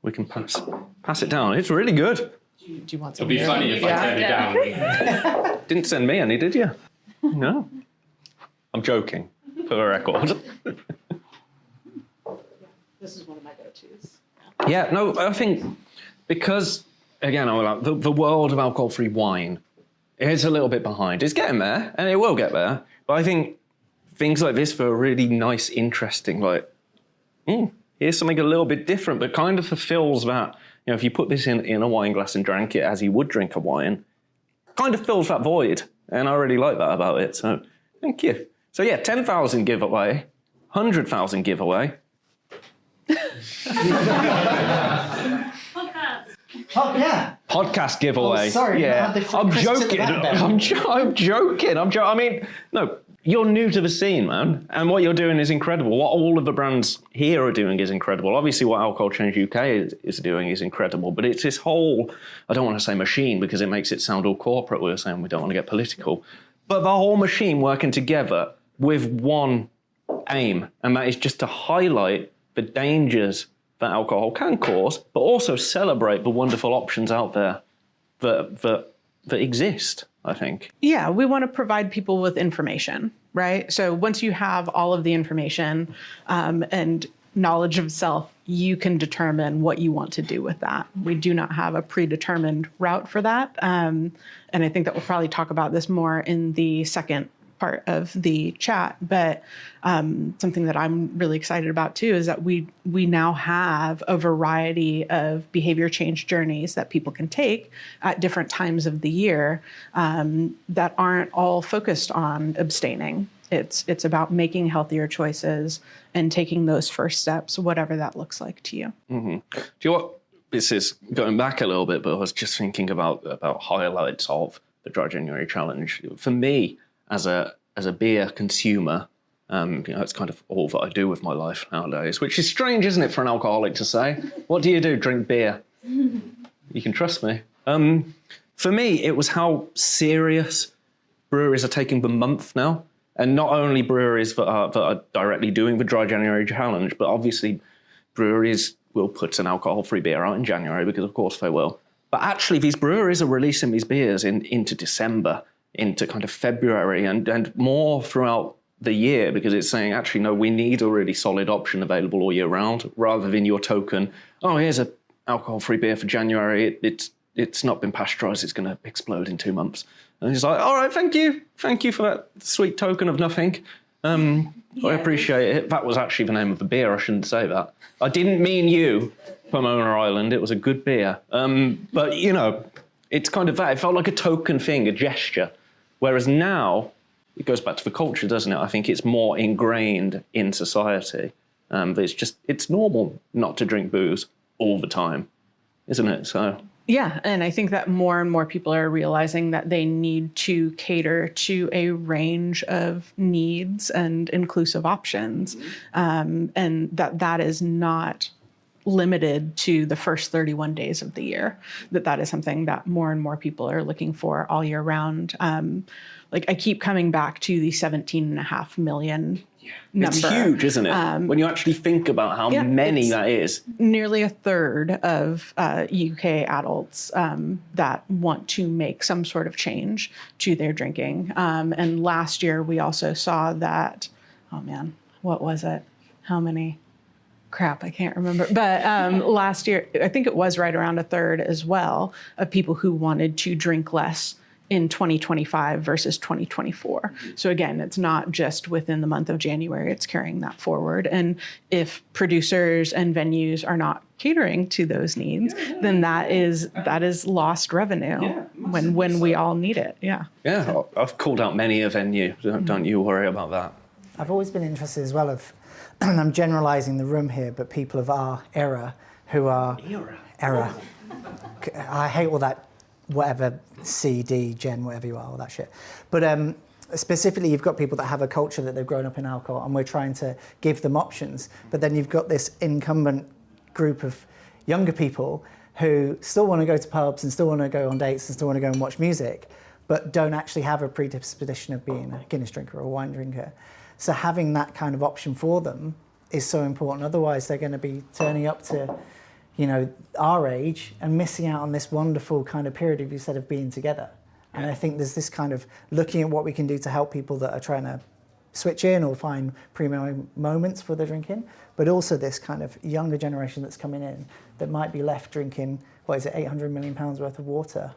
we can pass it down. It's really good. Do you want some? it'd be funny if I turned it down. Didn't send me any, did you? No. I'm joking, for the record. This is one of my go-tos. Yeah, no, I think because, again, the world of alcohol-free wine is a little bit behind. It's getting there, and it will get there. But I think things like this feel really nice, interesting, like, here's something a little bit different, but kind of fulfills that. You know, if you put this in a wine glass and drank it as you would drink a wine, kind of fills that void. And I really like that about it. So thank you. So yeah, 10,000 giveaway, 100,000 giveaway. Oh, yeah. Podcast giveaway. Oh, sorry. Yeah. I'm joking. I'm joking. I mean, no, you're new to the scene, man. And what you're doing is incredible. What all of the brands here are doing is incredible. Obviously, what Alcohol Change UK is doing is incredible. But it's this whole, I don't want to say machine because it makes it sound all corporate. We were saying we don't want to get political. But the whole machine working together with one aim. And that is just to highlight the dangers that alcohol can cause, but also celebrate the wonderful options out there that exist, I think. Yeah, we want to provide people with information, right? So once you have all of the information and knowledge of self, you can determine what you want to do with that. We do not have a predetermined route for that. And I think that we'll probably talk about this more in the second part of the chat, but something that I'm really excited about too is that we now have a variety of behavior change journeys that people can take at different times of the year that aren't all focused on abstaining. It's about making healthier choices and taking those first steps, whatever that looks like to you. Mm-hmm. Do you know what? This is going back a little bit, but I was just thinking about highlights of the Dry January Challenge. For me, as a beer consumer, it's kind of all that I do with my life nowadays, which is strange, isn't it, for an alcoholic to say? What do you do? Drink beer. You can trust me. For me, it was how serious breweries are taking the month now. And not only breweries that are directly doing the Dry January Challenge, but obviously breweries will put an alcohol-free beer out in January because, of course, they will. But actually, these breweries are releasing these beers into December, into kind of February and more throughout the year, because it's saying, actually, no, we need a really solid option available all year round, rather than your token, oh, here's a alcohol-free beer for January. It's not been pasteurized. It's going to explode in 2 months. And he's like, all right, thank you for that sweet token of nothing. I appreciate it. That was actually the name of the beer. I shouldn't say that. I didn't mean you, Pomona Island. It was a good beer. But, you know, it's kind of that. It felt like a token thing, a gesture. Whereas now, it goes back to the culture, doesn't it? I think it's more ingrained in society. It's normal not to drink booze all the time, isn't it? So... Yeah, and I think that more and more people are realizing that they need to cater to a range of needs and inclusive options, and that is not limited to the first 31 days of the year, that is something that more and more people are looking for all year round. I keep coming back to the 17.5 million number. It's huge, isn't it? When you actually think about how many that is. Nearly a third of UK adults that want to make some sort of change to their drinking. And last year we also saw that, oh man, what was it? How many? Crap, I can't remember. But last year, I think it was right around a third as well of people who wanted to drink less in 2025 versus 2024. So again, it's not just within the month of January, it's carrying that forward. And if producers and venues are not catering to those needs, then that is lost revenue when we all need it. Yeah. Yeah, I've called out many a venue. Don't you worry about that. I've always been interested as well of, and I'm generalising the room here, but people of our era who are... Era. I hate all that, whatever, CD, Gen, whatever you are, all that shit. But specifically, you've got people that have a culture that they've grown up in alcohol, and we're trying to give them options. But then you've got this incumbent group of younger people who still want to go to pubs and still want to go on dates and still want to go and watch music, but don't actually have a predisposition of being a Guinness drinker or a wine drinker. So having that kind of option for them is so important. Otherwise, they're going to be turning up to, you know, our age and missing out on this wonderful kind of period, of you said, of being together. And I think there's this kind of looking at what we can do to help people that are trying to switch in or find premium moments for their drinking, but also this kind of younger generation that's coming in that might be left drinking, what is it, 800 million pounds worth of water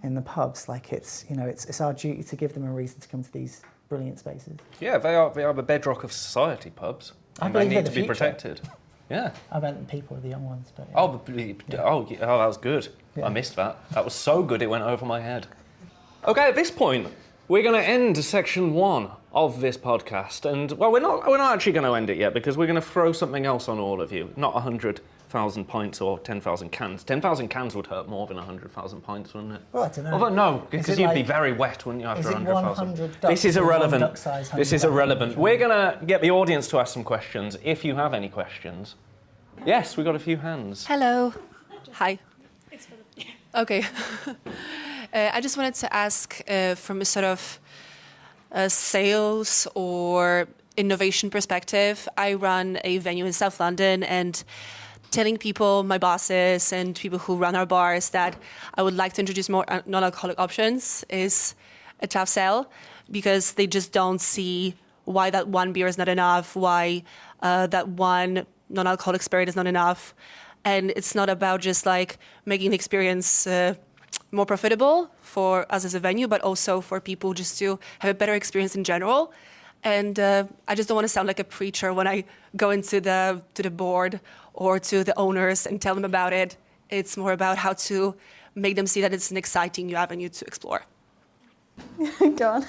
in the pubs. Like it's, you know, it's our duty to give them a reason to come to these brilliant spaces. Yeah, they are the bedrock of society, pubs. And they need to be protected. Yeah. I meant the people, the young ones. But yeah. Oh, that was good. Yeah. I missed that. That was so good it went over my head. Okay, at this point, we're going to end section 1 of this podcast. And, well, we're not actually going to end it yet because we're going to throw something else on all of you. Not 100,000 pints or 10,000 cans. 10,000 cans would hurt more than 100,000 pints, wouldn't it? Well, I don't know. Although, no, because you'd be very wet, wouldn't you, after 100,000? This is irrelevant. This is irrelevant. We're going to get the audience to ask some questions, if you have any questions. Yes, we've got a few hands. Hello. Hi. Okay. I just wanted to ask from a sort of sales or innovation perspective. I run a venue in South London, and telling people, my bosses and people who run our bars, that I would like to introduce more non-alcoholic options is a tough sell, because they just don't see why that one beer is not enough, why that one non-alcoholic spirit is not enough. And it's not about just like making the experience more profitable for us as a venue, but also for people just to have a better experience in general. And I just don't want to sound like a preacher when I go into the board or to the owners and tell them about it. It's more about how to make them see that it's an exciting new avenue to explore. Go on.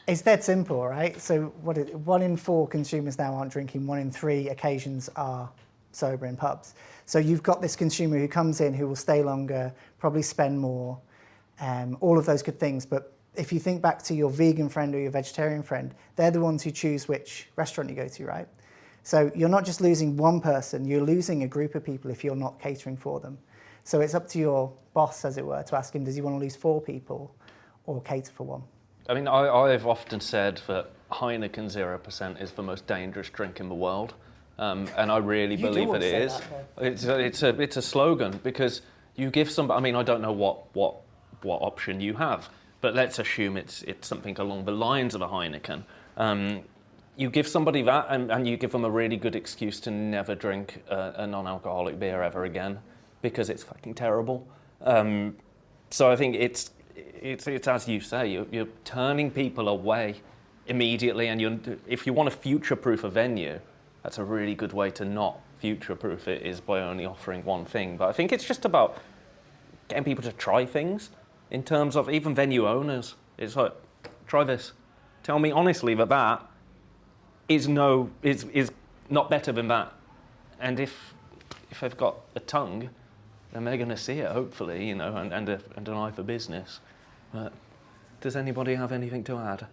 It's that simple, right? So 1 in 4 consumers now aren't drinking, 1 in 3 occasions are sober in pubs. So you've got this consumer who comes in, who will stay longer, probably spend more, all of those good things. But if you think back to your vegan friend or your vegetarian friend, they're the ones who choose which restaurant you go to, right? So you're not just losing one person, you're losing a group of people if you're not catering for them. So it's up to your boss, as it were, to ask him, does he want to lose 4 people or cater for 1? I mean, I've often said that Heineken 0% is the most dangerous drink in the world. And I really believe that it is. It's a slogan, because you give somebody, I mean, I don't know what option you have, but let's assume it's something along the lines of a Heineken. You give somebody that, and you give them a really good excuse to never drink a non-alcoholic beer ever again, because it's fucking terrible. So I think it's as you say, you're turning people away immediately, and if you want to future-proof a venue, that's a really good way to not future-proof it, is by only offering one thing. But I think it's just about getting people to try things. In terms of even venue owners, it's like, try this. Tell me honestly that is not better than that. And if they've got a tongue, then they're going to see it, hopefully, you know, and an eye for business. But does anybody have anything to add?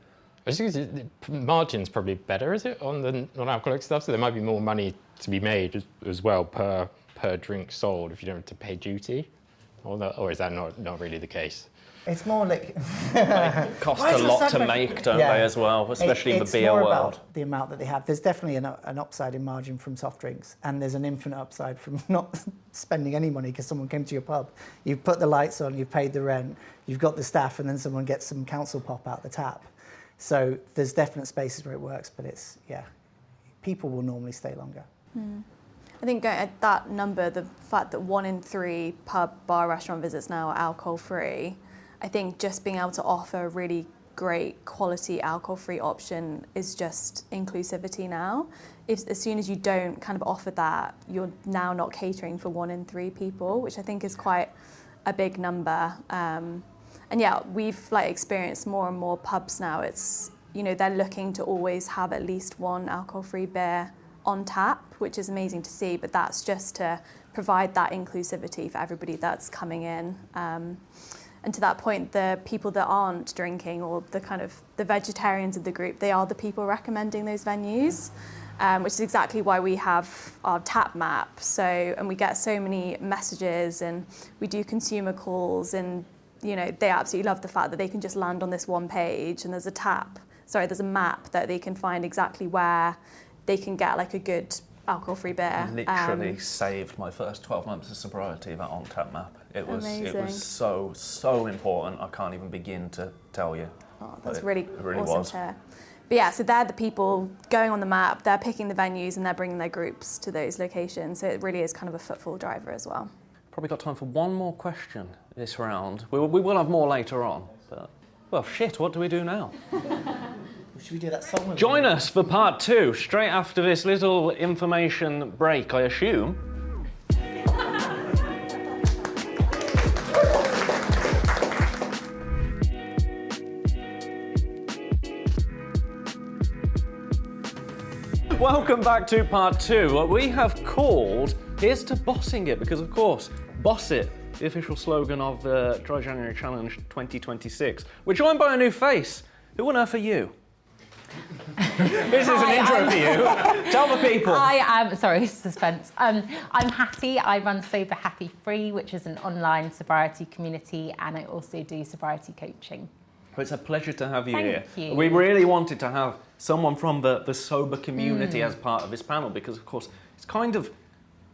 I think the margin's probably better, is it, on the non-alcoholic stuff? So there might be more money to be made as well per drink sold if you don't have to pay duty, or is that not really the case? It's more like... It costs a lot to make, don't they, as well, especially in the beer world. It's more about the amount that they have. There's definitely an upside in margin from soft drinks, and there's an infinite upside from not spending any money because someone came to your pub. You've put the lights on, you've paid the rent, you've got the staff, and then someone gets some council pop out the tap. So there's definite spaces where it works, but people will normally stay longer. I think at that number, the fact that 1 in 3 pub, bar, restaurant visits now are alcohol-free, I think just being able to offer a really great quality alcohol-free option is just inclusivity now. As soon as you don't kind of offer that, you're now not catering for 1 in 3 people, which I think is quite a big number. And yeah, we've experienced more and more pubs now. It's, they're looking to always have at least 1 alcohol-free beer on tap, which is amazing to see, but that's just to provide that inclusivity for everybody that's coming in. And to that point, the people that aren't drinking, or the vegetarians of the group, they are the people recommending those venues, which is exactly why we have our tap map. And we get so many messages, and we do consumer calls, and they absolutely love the fact that they can just land on this one page, and there's a map that they can find exactly where they can get a good alcohol-free beer. Literally saved my first 12 months of sobriety, that on-tap map. It was so important. I can't even begin to tell you. Oh, that's really awesome to hear. But yeah, so they're the people going on the map, they're picking the venues, and they're bringing their groups to those locations. So it really is kind of a footfall driver as well. Probably got time for one more question this round. We will have more later on. But, well, shit, what do we do now? Should we do that song? Join us for part 2, straight after this little information break, I assume. Welcome back to part 2. What we have called Here's to Bossing It, because of course, Boss It, the official slogan of the Dry January Challenge 2026. We're joined by a new face. Who on earth are you? This is an intro for you. Tell the people. I am, sorry, suspense. I'm Hattie. I run Sober Happy Free, which is an online sobriety community, and I also do sobriety coaching. Well, it's a pleasure to have you Thank here. you. We really wanted to have someone from the sober community as part of this panel, because of course it's kind of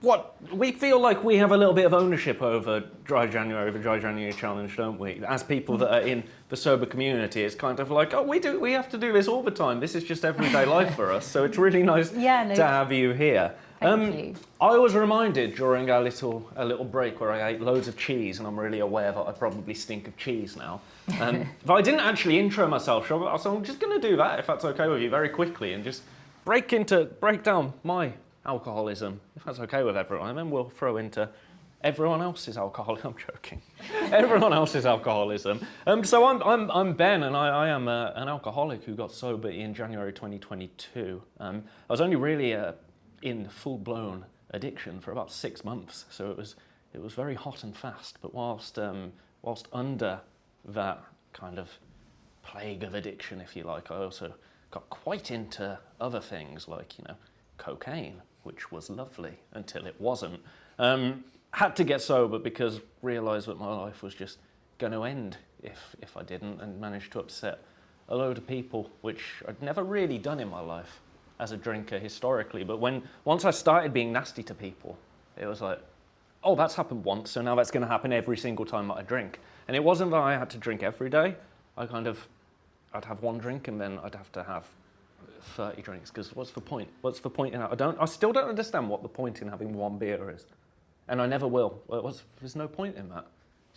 what we feel like we have a little bit of ownership over Dry January Challenge, don't we? As people that are in the sober community, it's kind of like, we have to do this all the time. This is just everyday life for us. So it's really nice to have you here. Thank you. I was reminded during a little break where I ate loads of cheese, and I'm really aware that I probably stink of cheese now. But I didn't actually intro myself, so I'm just going to do that, if that's okay with you, very quickly, and just break down my alcoholism, if that's okay with everyone, and then we'll throw into everyone else's alcoholism. I'm joking. Everyone else's alcoholism. So I'm Ben, and I am an alcoholic who got sober in January 2022. I was only really in full-blown addiction for about 6 months, so it was very hot and fast. But whilst under that kind of plague of addiction, if you like, I also got quite into other things like cocaine, which was lovely until it wasn't. Had to get sober because realised that my life was just going to end if I didn't, and managed to upset a load of people, which I'd never really done in my life as a drinker historically. But once I started being nasty to people, it was like, oh, that's happened once, so now that's going to happen every single time that I drink. And it wasn't that I had to drink every day. I'd have one drink and then I'd have to have 30 drinks, because what's the point? What's the point in that? I still don't understand what the point in having one beer is. And I never will. There's no point in that.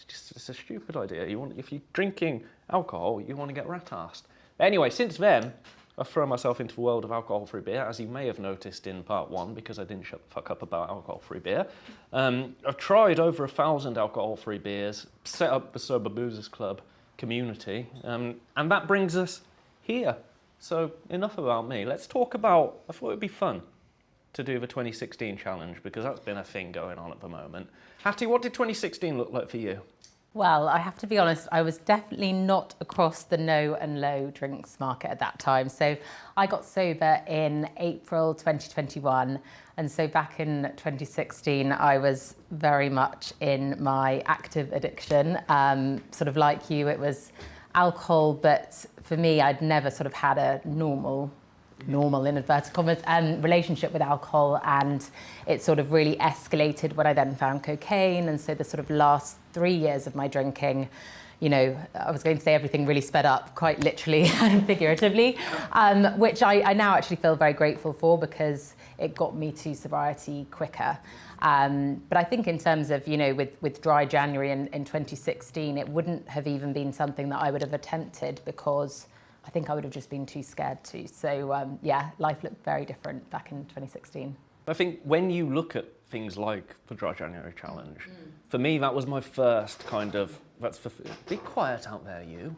It's a stupid idea. If you're drinking alcohol, you want to get rat-arsed. Anyway, since then, I've thrown myself into the world of alcohol-free beer, as you may have noticed in part 1, because I didn't shut the fuck up about alcohol-free beer. I've tried over 1,000 alcohol-free beers, set up the Sober Boozers Club community, and that brings us here. So enough about me. Let's talk about, I thought it would be fun to do the 2016 challenge, because that's been a thing going on at the moment. Hattie, what did 2016 look like for you? Well, I have to be honest, I was definitely not across the no and low drinks market at that time. So I got sober in April 2021. And so back in 2016, I was very much in my active addiction. Sort of like you, it was alcohol, but for me, I'd never sort of had a normal in inverted commas relationship with alcohol, and it sort of really escalated when I then found cocaine. And so the sort of last 3 years of my drinking, I was going to say everything really sped up, quite literally and figuratively, which I now actually feel very grateful for because it got me to sobriety quicker. But I think in terms of, with dry January in 2016, it wouldn't have even been something that I would have attempted because I think I would have just been too scared to. So life looked very different back in 2016. I think when you look at things like the Dry January Challenge, for me, that was my first kind of, be quiet out there, you.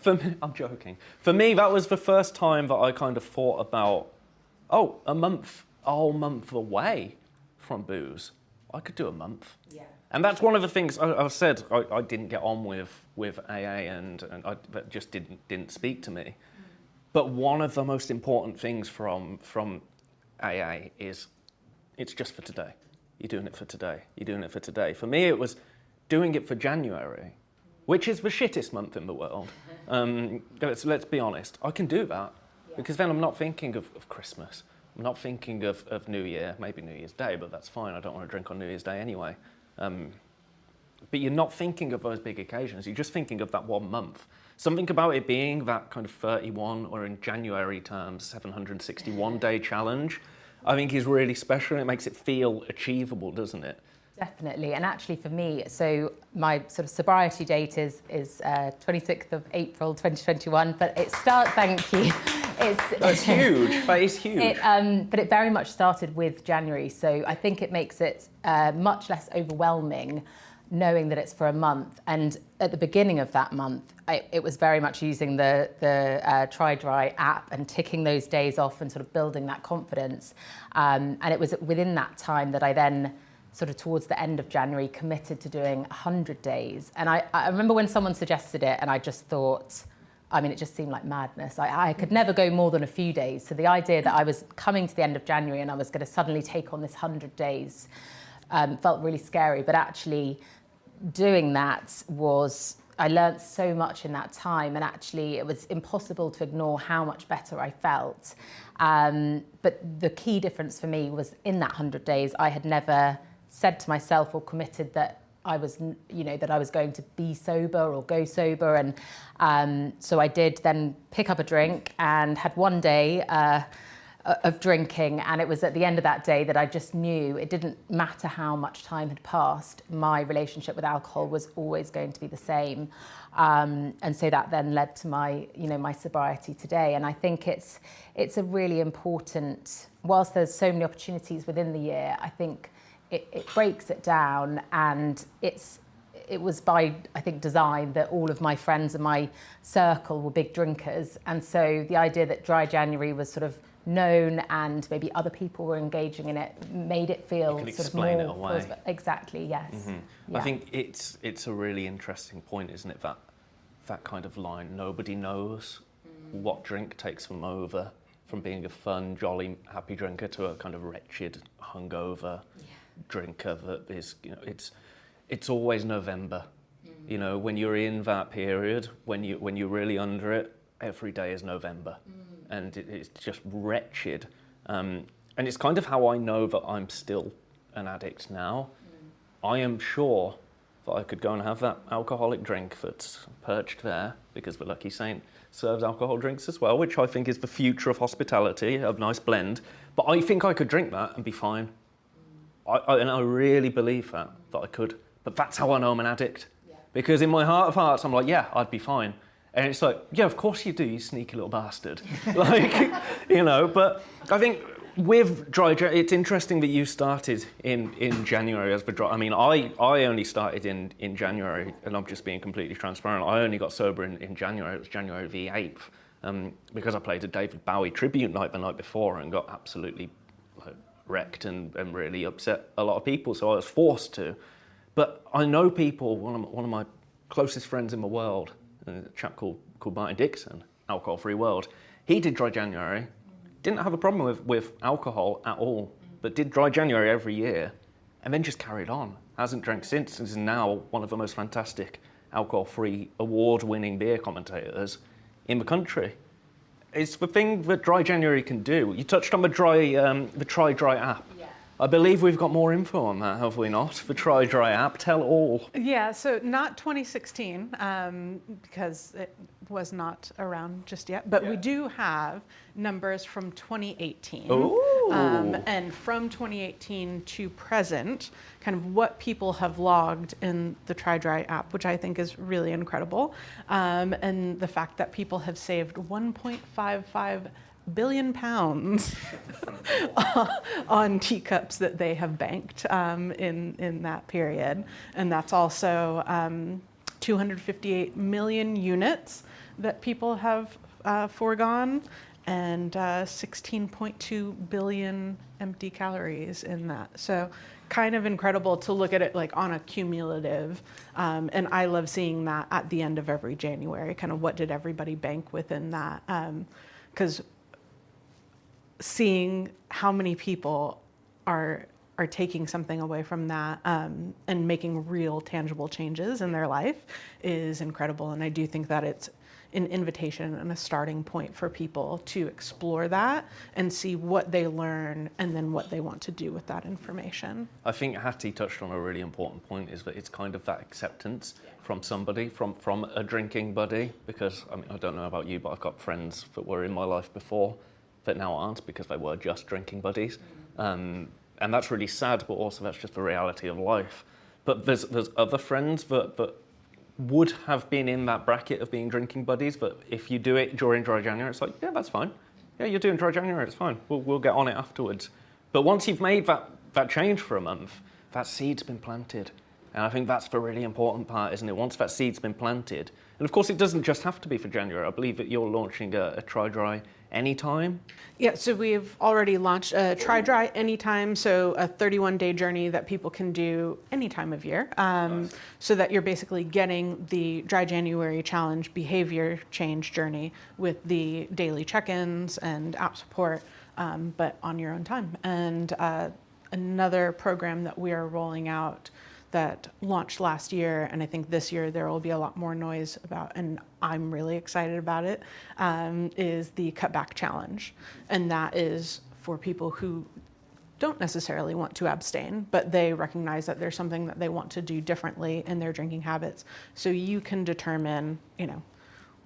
For me, I'm joking. For me, that was the first time that I kind of thought about, a whole month away from booze. I could do a month. Yeah. And that's one of the things I said I didn't get on with AA and that just didn't speak to me. But one of the most important things from AA is it's just for today. You're doing it for today. You're doing it for today. For me, it was doing it for January, which is the shittest month in the world. Let's be honest. I can do that because then I'm not thinking of Christmas. I'm not thinking of New Year, maybe New Year's Day, but that's fine. I don't want to drink on New Year's Day anyway. But you're not thinking of those big occasions. You're just thinking of that 1 month. Something about it being that kind of 31, or in January terms, 761-day challenge, I think is really special. It makes it feel achievable, doesn't it? Definitely. And actually for me, so my sort of sobriety date is 26th of April 2021, but it starts, thank you. That's huge. That is huge. But it very much started with January. So I think it makes it much less overwhelming knowing that it's for a month. And at the beginning of that month, it was very much using the Try Dry app and ticking those days off and sort of building that confidence. And it was within that time that I then sort of towards the end of January committed to doing 100 days. And I remember when someone suggested it and I just thought, it just seemed like madness. I could never go more than a few days. So the idea that I was coming to the end of January and I was going to suddenly take on this 100 days felt really scary. But actually doing that I learned so much in that time, and actually it was impossible to ignore how much better I felt. But the key difference for me was in that 100 days, I had never said to myself or committed that I was, that I was going to be sober or go sober. And so I did then pick up a drink and had one day of drinking. And it was at the end of that day that I just knew it didn't matter how much time had passed. My relationship with alcohol was always going to be the same. And so that then led to my, my sobriety today. And I think it's a really important, whilst there's so many opportunities within the year, I think it breaks it down, and it was by, I think, design that all of my friends in my circle were big drinkers. And so the idea that Dry January was sort of known and maybe other people were engaging in it made it feel you can sort explain of more it away. plausible. Exactly, yes. Mm-hmm. Yeah. I think it's a really interesting point, isn't it? That kind of line, nobody knows what drink takes them over from being a fun, jolly, happy drinker to a kind of wretched, hungover drinker that is, it's always November. When you're in that period, when you're really under it, every day is November. And it's just wretched. And it's kind of how I know that I'm still an addict now. I am sure that I could go and have that alcoholic drink that's perched there, because the Lucky Saint serves alcohol drinks as well, which I think is the future of hospitality, a nice blend. But I think I could drink that and be fine. And I really believe that I could. But that's how I know I'm an addict. Yeah. Because in my heart of hearts, I'm like, yeah, I'd be fine. And it's like, yeah, of course you do, you sneaky little bastard. But I think with Dry January, it's interesting that you started in January as the dry. I only started in January, and I'm just being completely transparent. I only got sober in January. It was January the 8th, because I played a David Bowie tribute night the night before and got absolutely wrecked and really upset a lot of people, so I was forced to. But I know people, one of my closest friends in the world, a chap called Martin Dixon, Alcohol Free World, he did Dry January, didn't have a problem with alcohol at all, but did Dry January every year, and then just carried on. Hasn't drank since, and is now one of the most fantastic alcohol-free, award-winning beer commentators in the country. It's the thing that Dry January can do. You touched on the Try Dry app. Yeah. I believe we've got more info on that, have we not? The Try Dry app, tell all. Yeah, so not 2016, because it was not around just yet, but we do have numbers from 2018. Ooh. And from 2018 to present, kind of what people have logged in the Try Dry app, which I think is really incredible. And the fact that people have saved 1.55 billion pounds on teacups that they have banked in that period. And that's also 258 million units that people have foregone, and 16.2 billion empty calories in that. So kind of incredible to look at it like on a cumulative. And I love seeing that at the end of every January, kind of what did everybody bank within that. Because seeing how many people are taking something away from that and making real tangible changes in their life is incredible. And I do think that it's an invitation and a starting point for people to explore that and see what they learn and then what they want to do with that information. I think Hattie touched on a really important point, is that it's kind of that acceptance from somebody, from a drinking buddy, because I mean, I don't know about you, but I've got friends that were in my life before that now aren't because they were just drinking buddies. And that's really sad, but also that's just the reality of life. But there's other friends that would have been in that bracket of being drinking buddies, but if you do it during Dry January, it's like, yeah, that's fine. Yeah, you're doing Dry January, it's fine. We'll get on it afterwards. But once you've made that change for a month, that seed's been planted. And I think that's the really important part, isn't it? Once that seed's been planted, and of course it doesn't just have to be for January. I believe that you're launching a Try Dry Anytime. Yeah, so we've already launched a Try Dry Anytime, so a 31-day journey that people can do any time of year. Nice. So that you're basically getting the Dry January Challenge behavior change journey with the daily check-ins and app support, but on your own time. And another program that we are rolling out that launched last year, and I think this year there will be a lot more noise about, and I'm really excited about it, is the Cutback Challenge. And that is for people who don't necessarily want to abstain, but they recognize that there's something that they want to do differently in their drinking habits. So you can determine,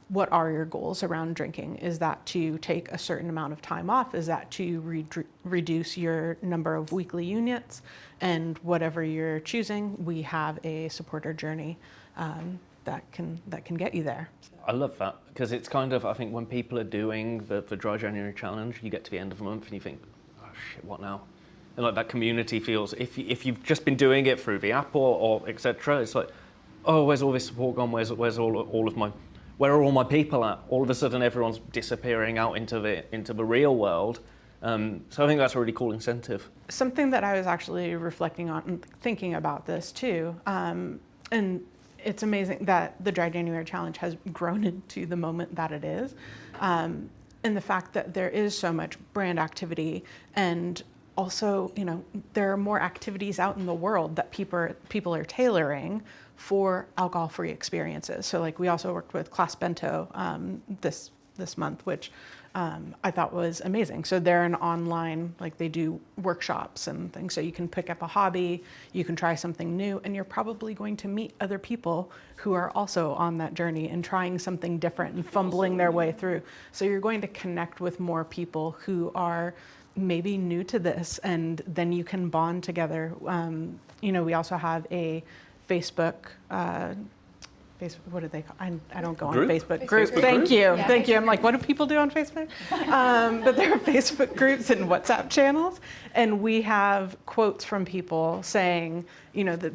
what are your goals around drinking? Is that to take a certain amount of time off? Is that to reduce your number of weekly units? And whatever you're choosing, we have a supporter journey that can get you there. I love that, because it's kind of, I think when people are doing the Dry January Challenge, you get to the end of the month and you think, oh shit, what now? And like that community feels, if you've just been doing it through the app or etc., it's like, oh, where's all this support gone? Where are all my people at? All of a sudden, everyone's disappearing out into the real world. So I think that's a really cool incentive. Something that I was actually reflecting on and thinking about this too, and it's amazing that the Dry January Challenge has grown into the moment that it is, and the fact that there is so much brand activity, and also, there are more activities out in the world that people are tailoring for alcohol-free experiences. So like we also worked with Class Bento this month, which I thought was amazing. So they're an online, like they do workshops and things. So you can pick up a hobby, you can try something new, and you're probably going to meet other people who are also on that journey and trying something different and fumbling their way through. So you're going to connect with more people who are maybe new to this, and then you can bond together. We also have a Facebook, what do they call? I don't go on Facebook group. Thank you. I'm like, what do people do on Facebook? But there are Facebook groups and WhatsApp channels, and we have quotes from people saying, that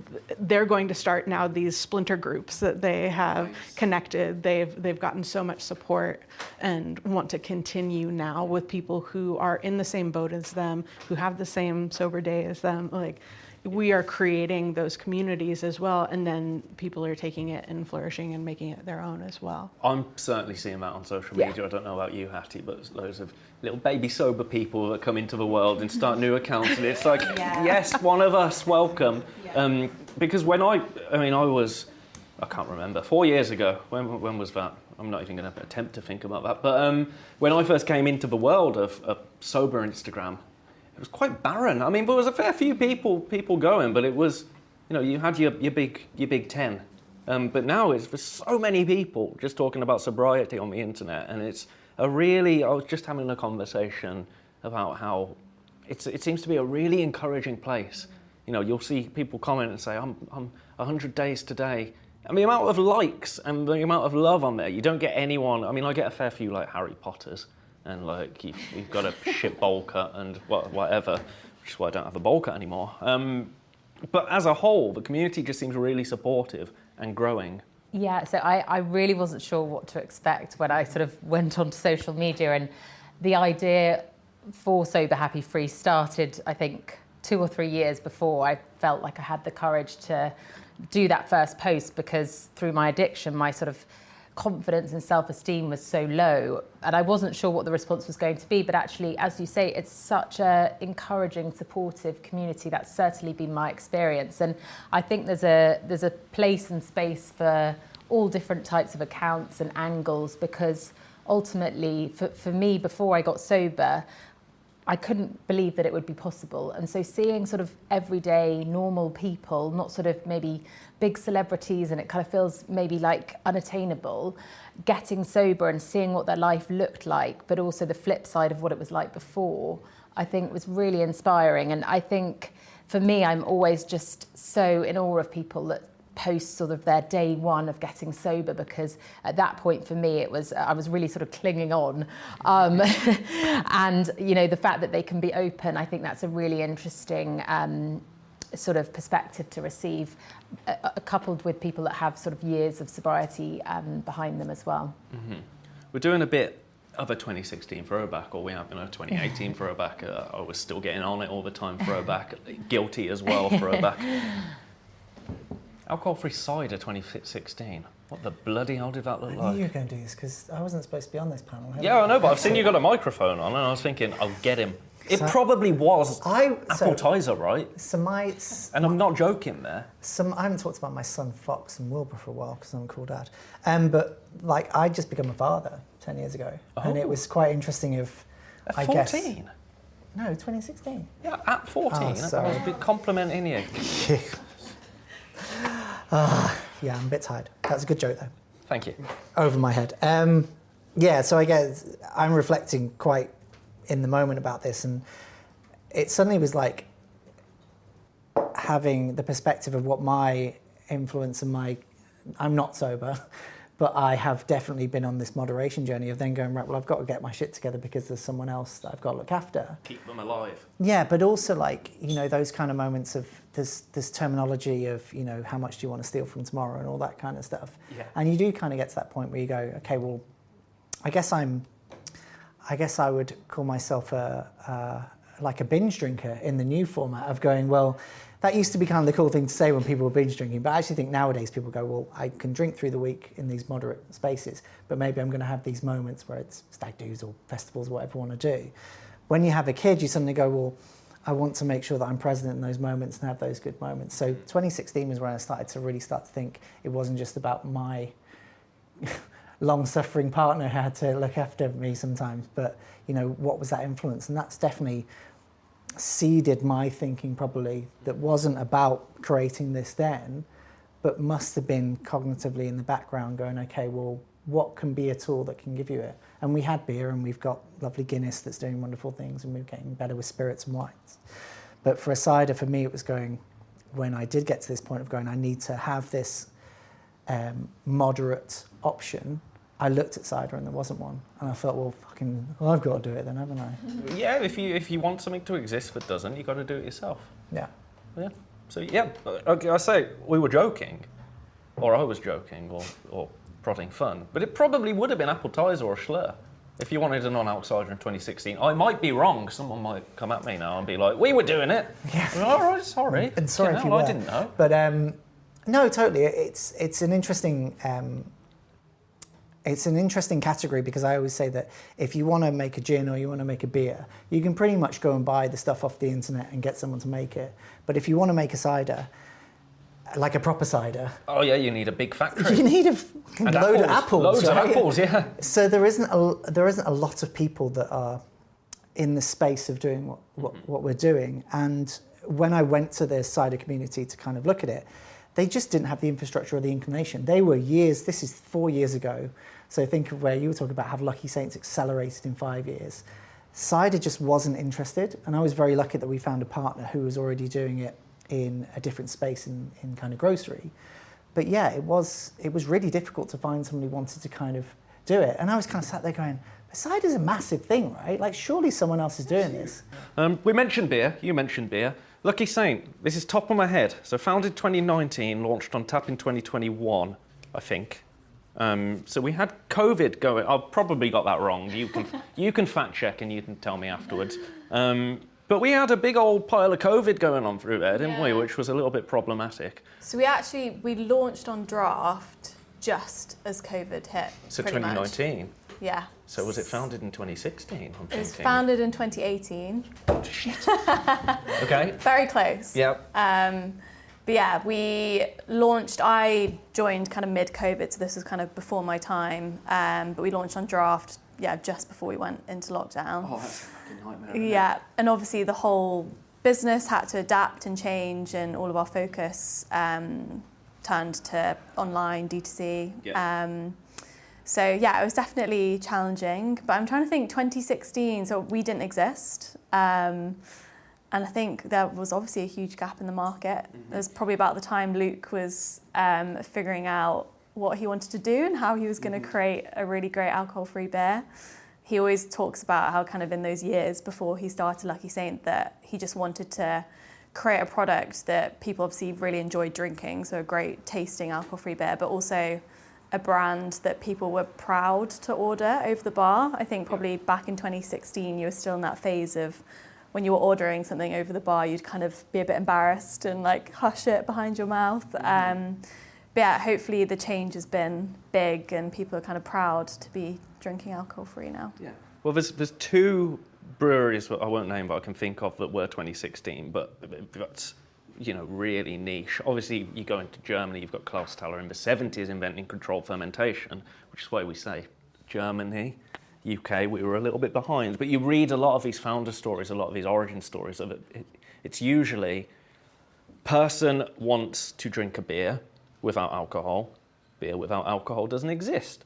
they're going to start now these splinter groups that they have connected. They've gotten so much support and want to continue now with people who are in the same boat as them, who have the same sober day as them. Like, we are creating those communities as well, and then people are taking it and flourishing and making it their own as well. I'm certainly seeing that on social media. I don't know about you, Hattie, but there's loads of little baby sober people that come into the world and start new accounts, and it's like, yes, one of us, welcome. Because when I can't remember, 4 years ago, when was that? I'm not even going to attempt to think about that. But when I first came into the world of sober Instagram, it was quite barren. I mean, there was a fair few people going, but it was, you had your big 10. But now it's for so many people just talking about sobriety on the internet, and it's I was just having a conversation about how it seems to be a really encouraging place. You'll see people comment and say, I'm 100 days today. And the amount of likes and the amount of love on there, you don't get anyone. I mean, I get a fair few like Harry Potters, and like you've got a shit bowl cut and whatever, which is why I don't have a bowl cut anymore. But as a whole, the community just seems really supportive and growing. Yeah, so I really wasn't sure what to expect when I sort of went onto social media, and the idea for Sober Happy Free started, I think, 2 or 3 years before I felt like I had the courage to do that first post, because through my addiction, my sort of confidence and self-esteem was so low, and I wasn't sure what the response was going to be. But actually, as you say, it's such a encouraging, supportive community. That's certainly been my experience, and I think there's a place and space for all different types of accounts and angles, because ultimately, for me, before I got sober, I couldn't believe that it would be possible. And so seeing sort of everyday, normal people, not sort of maybe big celebrities, and it kind of feels maybe like unattainable, getting sober and seeing what their life looked like, but also the flip side of what it was like before, I think was really inspiring. And I think for me, I'm always just so in awe of people that post sort of their day one of getting sober, because at that point for me I was really sort of clinging on, and the fact that they can be open, I think that's a really interesting sort of perspective to receive, coupled with people that have sort of years of sobriety behind them as well. Mm-hmm. We're doing a bit of a 2016 throwback, or we have 2018 throwback. I was still getting on it all the time throwback, guilty as well throwback. Alcohol-free cider 2016. What the bloody hell did that look like? I knew you were going to do this because I wasn't supposed to be on this panel. Yeah, I know, but I've seen you got a microphone on, and I was thinking, I'll get him. It probably was appetizer, right? And I'm not joking there. I haven't talked about my son Fox and Wilbur for a while because I'm a cool dad. But like, I just become a father 10 years ago, and it was quite interesting. At 14? No, 2016. Yeah, at 14. I was complimenting you. Yeah, I'm a bit tired. That's a good joke, though. Thank you. Over my head. So I guess I'm reflecting quite in the moment about this, and it suddenly was like having the perspective of what my influence and I'm not sober, but I have definitely been on this moderation journey of then going, right, well, I've got to get my shit together because there's someone else that I've got to look after. Keep them alive. Yeah, but also those kind of moments of there's terminology of, how much do you want to steal from tomorrow and all that kind of stuff. Yeah. And you do kind of get to that point where you go, okay, well, I guess I would call myself like a binge drinker in the new format of going, well, that used to be kind of the cool thing to say when people were binge drinking, but I actually think nowadays people go, well, I can drink through the week in these moderate spaces, but maybe I'm going to have these moments where it's stag do's or festivals, whatever I want to do. When you have a kid, you suddenly go, well, I want to make sure that I'm present in those moments and have those good moments. So 2016 was when I started to think it wasn't just about my long-suffering partner who had to look after me sometimes, but what was that influence? And that's definitely seeded my thinking, probably, that wasn't about creating this then, but must have been cognitively in the background going, okay, well, what can be a tool that can give you it? And we had beer, and we've got lovely Guinness that's doing wonderful things, and we're getting better with spirits and wines. But for a cider, for me, it was going, when I did get to this point of going, I need to have this moderate option, I looked at cider and there wasn't one, and I thought, well, I've got to do it then, haven't I? Yeah, if you want something to exist that doesn't, you've got to do it yourself. Yeah. Yeah. So yeah, okay, I say we were joking, or I was joking, or prodding fun, but it probably would have been appetizer or Schlur if you wanted a non-alc cider in 2016. I might be wrong. Someone might come at me now and be like, "We were doing it." Yeah. All right, sorry. And sorry if you were. I didn't know. But no, totally. It's an interesting. It's an interesting category because I always say that if you want to make a gin or you want to make a beer, you can pretty much go and buy the stuff off the internet and get someone to make it. But if you want to make a cider, like a proper cider... Oh yeah, you need a big factory. You need a load of apples. Loads right? of apples, yeah. So there isn't a lot of people that are in the space of doing what we're doing. And when I went to the cider community to kind of look at it, they just didn't have the infrastructure or the inclination. They were years, this is 4 years ago, so think of where you were talking about how Lucky Saints accelerated in 5 years. Cider just wasn't interested, and I was very lucky that we found a partner who was already doing it in a different space in kind of grocery. But yeah, it was really difficult to find somebody who wanted to kind of do it. And I was kind of sat there going, cider's a massive thing, right? Like, surely someone else is doing this. We mentioned beer, you mentioned beer. Lucky Saint, this is top of my head. So founded 2019, launched on tap in 2021, I think. So we had COVID going. I've probably got that wrong. You can fact check and you can tell me afterwards. But we had a big old pile of COVID going on through there, didn't we? Which was a little bit problematic. So we launched on draft just as COVID hit. So 2019. Yeah. So was it founded in 2016? It was founded in 2018. Shit. Okay. Very close. Yep. But yeah, we launched, I joined kind of mid-COVID, so this was kind of before my time. But we launched on draft, just before we went into lockdown. Oh, that's a fucking nightmare. Yeah, and obviously the whole business had to adapt and change, and all of our focus turned to online, D2C. Yeah. So yeah, it was definitely challenging, but I'm trying to think 2016, so we didn't exist. And I think there was obviously a huge gap in the market. It was probably about the time Luke was figuring out what he wanted to do and how he was going to create a really great alcohol-free beer. He always talks about how kind of in those years before he started Lucky Saint that he just wanted to create a product that people obviously really enjoyed drinking, so a great tasting alcohol-free beer, but also a brand that people were proud to order over the bar. I think probably back in 2016, you were still in that phase of when you were ordering something over the bar, you'd kind of be a bit embarrassed and like hush it behind your mouth. But yeah, hopefully the change has been big and people are kind of proud to be drinking alcohol-free now. Yeah. Well, there's two breweries that I won't name, but I can think of that were 2016, but that's, really niche. Obviously, you go into Germany, you've got Klaus-Taller in the 70s inventing controlled fermentation, which is why we say Germany, UK, we were a little bit behind. But you read a lot of these founder stories, a lot of these origin stories of it. It's usually person wants to drink a beer without alcohol. Beer without alcohol doesn't exist.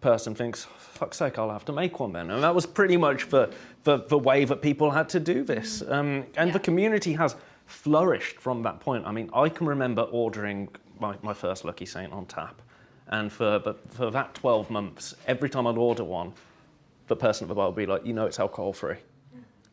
Person thinks, fuck's sake, I'll have to make one then. And that was pretty much the way that people had to do this. The community has flourished from that point. I mean, I can remember ordering my first Lucky Saint on tap. And for that 12 months, every time I'd order one, the person at the bar would be like, it's alcohol-free.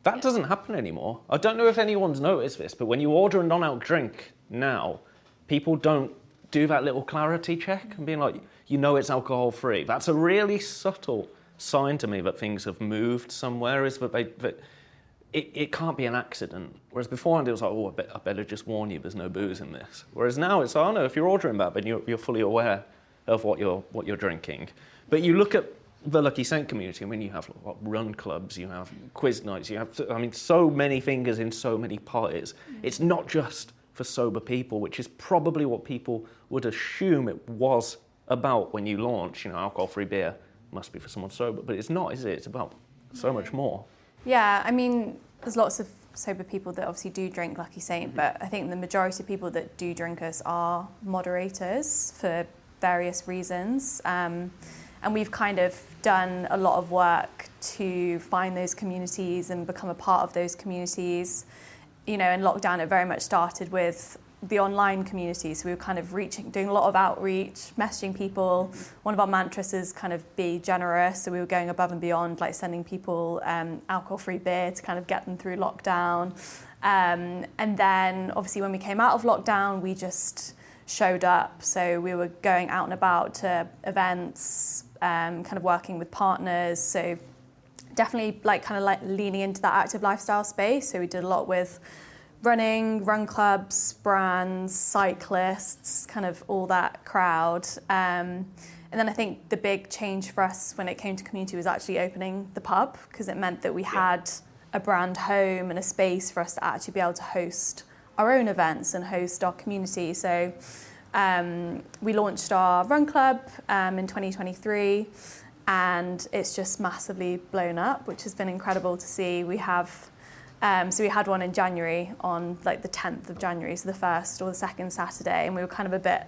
That doesn't happen anymore. I don't know if anyone's noticed this, but when you order a non-alc drink now, people don't do that little clarity check and being like, it's alcohol-free. That's a really subtle sign to me that things have moved somewhere, is that it can't be an accident. Whereas beforehand it was like, I better just warn you, there's no booze in this. Whereas now it's, no, if you're ordering that, then you're fully aware of what you're drinking. But you look at the Lucky Saint community, you have run clubs, you have quiz nights, you have, so many fingers in so many pies. It's not just for sober people, which is probably what people would assume it was about when you launch, alcohol-free beer must be for someone sober, but it's not, is it? It's about so much more. Yeah, there's lots of sober people that obviously do drink Lucky Saint, but I think the majority of people that do drink us are moderators for various reasons. And we've kind of done a lot of work to find those communities and become a part of those communities. In lockdown, it very much started with the online community. So we were kind of doing a lot of outreach, messaging people. One of our mantras is kind of be generous. So we were going above and beyond, like sending people alcohol-free beer to kind of get them through lockdown. And then obviously when we came out of lockdown, we just showed up. So we were going out and about to events, kind of working with partners. So definitely leaning into that active lifestyle space. So we did a lot with running, run clubs, brands, cyclists, kind of all that crowd. And then I think the big change for us when it came to community was actually opening the pub, because it meant that we had a brand home and a space for us to actually be able to host our own events and host our community. So we launched our run club in 2023. and it's just massively blown up, which has been incredible to see. We have, so we had one in January on like the 10th of January, so the first or the second Saturday, and we were kind of a bit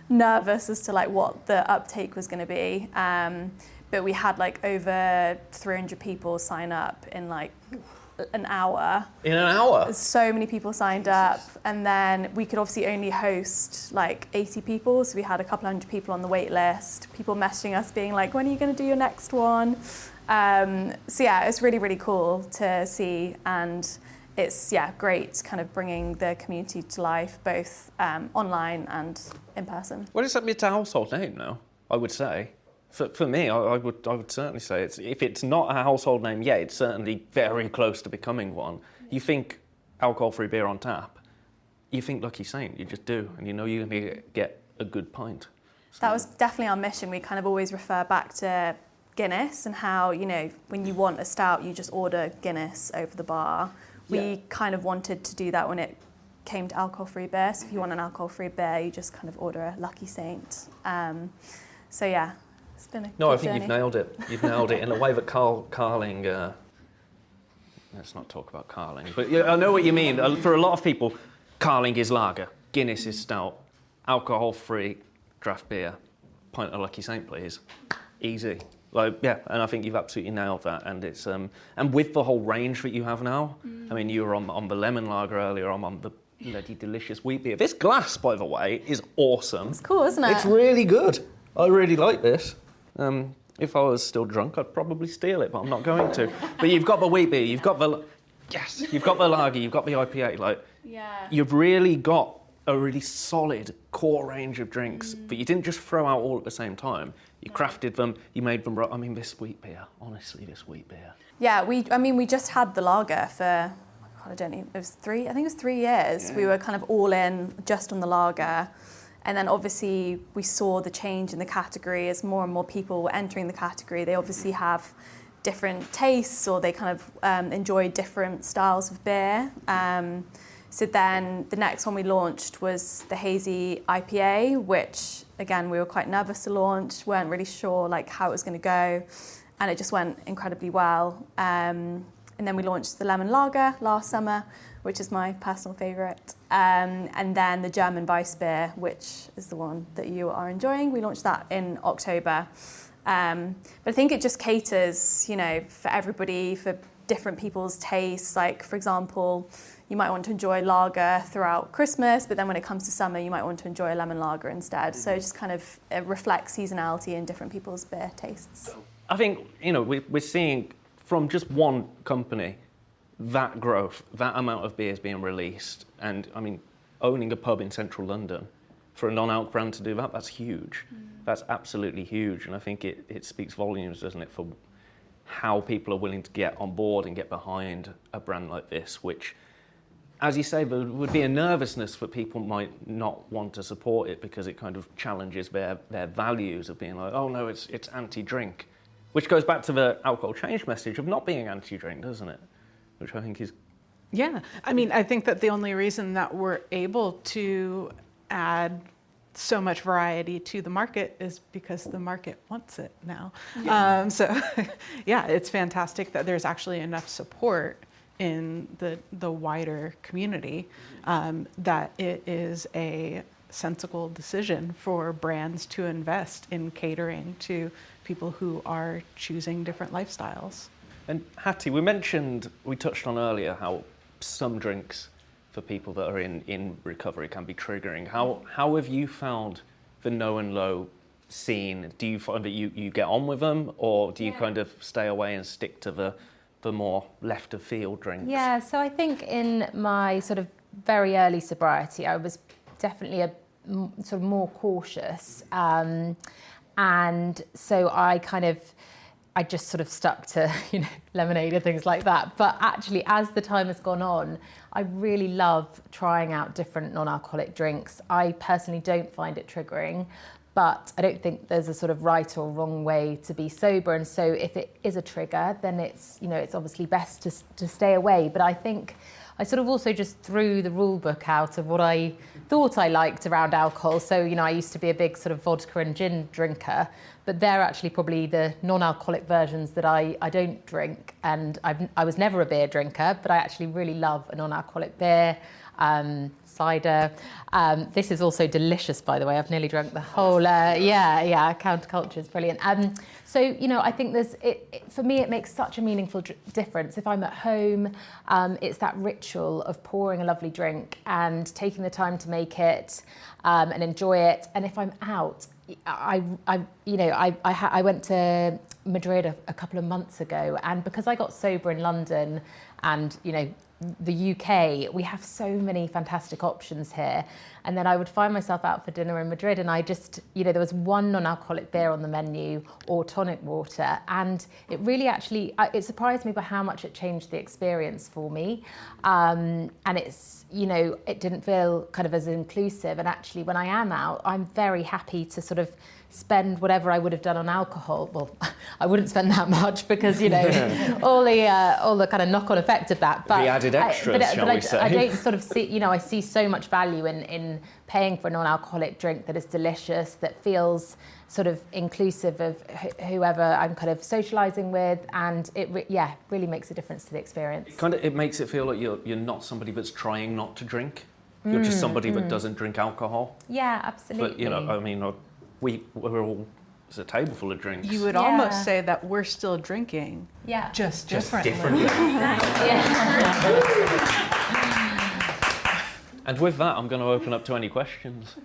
nervous as to like what the uptake was going to be. But we had like over 300 people sign up in like an hour. In an hour? So many people signed up, and then we could obviously only host like 80 people, so we had a couple hundred people on the wait list, people messaging us being like, when are you going to do your next one? So yeah, it's really, really cool to see, and it's great kind of bringing the community to life, both online and in person. Well, it's a household name now, I would say. For me, I would certainly say if it's not a household name yet, it's certainly very close to becoming one. You think alcohol-free beer on tap, you think Lucky Saint, you just do, and you know you're going to get a good pint. So. That was definitely our mission. We kind of always refer back to Guinness and how, you know, when you want a stout, you just order Guinness over the bar. We kind of wanted to do that when it came to alcohol-free beer. So if you want an alcohol-free beer, you just kind of order a Lucky Saint. So yeah. It's been a no, good I think journey. you've nailed it. You've nailed it in a way that Carling. Let's not talk about Carling, but yeah, I know what you mean. For a lot of people, Carling is lager, Guinness is stout, alcohol-free draft beer, pint of Lucky Saint, please. Easy. Like and I think you've absolutely nailed that. And it's and with the whole range that you have now. I mean, you were on the lemon lager earlier. I'm on the bloody delicious wheat beer. This glass, by the way, is awesome. It's cool, isn't it? It's really good. I really like this. If I was still drunk, I'd probably steal it, but I'm not going to. But you've got the wheat beer, you've got the lager, you've got the IPA. Like, you've really got a really solid core range of drinks that you didn't just throw out all at the same time. You crafted them, you made them. I mean, this wheat beer, honestly, this wheat beer. Yeah, we just had the lager for, I don't know, it was 3 years. Yeah. We were kind of all in just on the lager. And then obviously we saw the change in the category as more and more people were entering the category. They obviously have different tastes, or they kind of enjoy different styles of beer. So then the next one we launched was the hazy IPA, which again, we were quite nervous to launch, weren't really sure like how it was going to go. And it just went incredibly well. And then we launched the lemon lager last summer, which is my personal favourite. And then the German Weiss beer, which is the one that you are enjoying. We launched that in October. But I think it just caters, you know, for everybody, for different people's tastes. Like, for example, you might want to enjoy lager throughout Christmas, but then when it comes to summer, you might want to enjoy a lemon lager instead. So it just kind of reflects seasonality in different people's beer tastes. I think, you know, we're seeing from just one company that growth, that amount of beers being released, and I mean, owning a pub in central London, for a non-alc brand to do that, that's huge. That's absolutely huge, and I think it speaks volumes, doesn't it, for how people are willing to get on board and get behind a brand like this, which, as you say, there would be a nervousness that people might not want to support it because it kind of challenges their values of being like, oh no, it's anti-drink, which goes back to the alcohol change message of not being anti-drink, doesn't it? Which I think is... Yeah, I mean, I think that the only reason that we're able to add so much variety to the market is because the market wants it now. Yeah. So yeah, it's fantastic that there's actually enough support in the wider community that it is a sensible decision for brands to invest in catering to people who are choosing different lifestyles. And Hattie, we touched on earlier how some drinks for people that are in recovery can be triggering. How have you found the no and low scene? Do you find that you get on with them, or do you kind of stay away and stick to the more left of field drinks? Yeah, so I think in my sort of very early sobriety, I was definitely sort of more cautious. And so I just sort of stuck to, lemonade and things like that. But actually, as the time has gone on, I really love trying out different non-alcoholic drinks. I personally don't find it triggering, but I don't think there's a sort of right or wrong way to be sober. And so if it is a trigger, then it's obviously best to stay away. But I think I sort of also just threw the rule book out of what I thought I liked around alcohol. So, I used to be a big sort of vodka and gin drinker, but they're actually probably the non-alcoholic versions that I don't drink. And I was never a beer drinker, but I actually really love a non-alcoholic beer. Cider. This is also delicious, by the way. I've nearly drunk the whole, Counterculture is brilliant. So, I think for me, it makes such a meaningful difference. If I'm at home, it's that ritual of pouring a lovely drink and taking the time to make it and enjoy it. And if I'm out, I went to Madrid a couple of months ago, and because I got sober in London and, the UK, we have so many fantastic options here. And then I would find myself out for dinner in Madrid, and I just, there was one non-alcoholic beer on the menu or tonic water. And it really actually, it surprised me by how much it changed the experience for me. And it's, it didn't feel kind of as inclusive. And actually, when I am out, I'm very happy to sort of spend whatever I would have done on alcohol. Well, I wouldn't spend that much because, all the kind of knock-on effect of that. But the added extras, shall we say. I don't sort of see, I see so much value in paying for a non-alcoholic drink that is delicious, that feels sort of inclusive of whoever I'm kind of socialising with, and it really makes a difference to the experience. It makes it feel like you're not somebody that's trying not to drink. You're just somebody that doesn't drink alcohol. Yeah, absolutely. But, we're all, it's a table full of drinks. You would almost say that we're still drinking. Yeah. Just differently. And with that, I'm going to open up to any questions.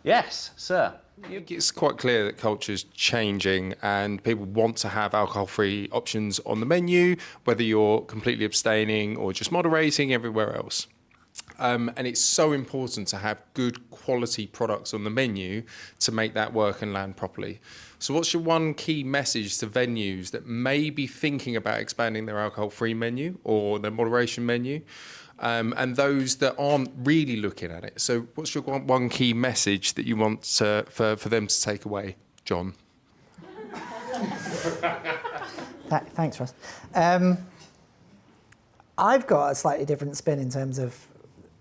Yes, sir. I think it's quite clear that culture's changing and people want to have alcohol-free options on the menu, whether you're completely abstaining or just moderating everywhere else. And it's so important to have good quality products on the menu to make that work and land properly. So what's your one key message to venues that may be thinking about expanding their alcohol-free menu or their moderation menu, and those that aren't really looking at it? So what's your one key message that you want for them to take away, John? Thanks, Russ. I've got a slightly different spin in terms of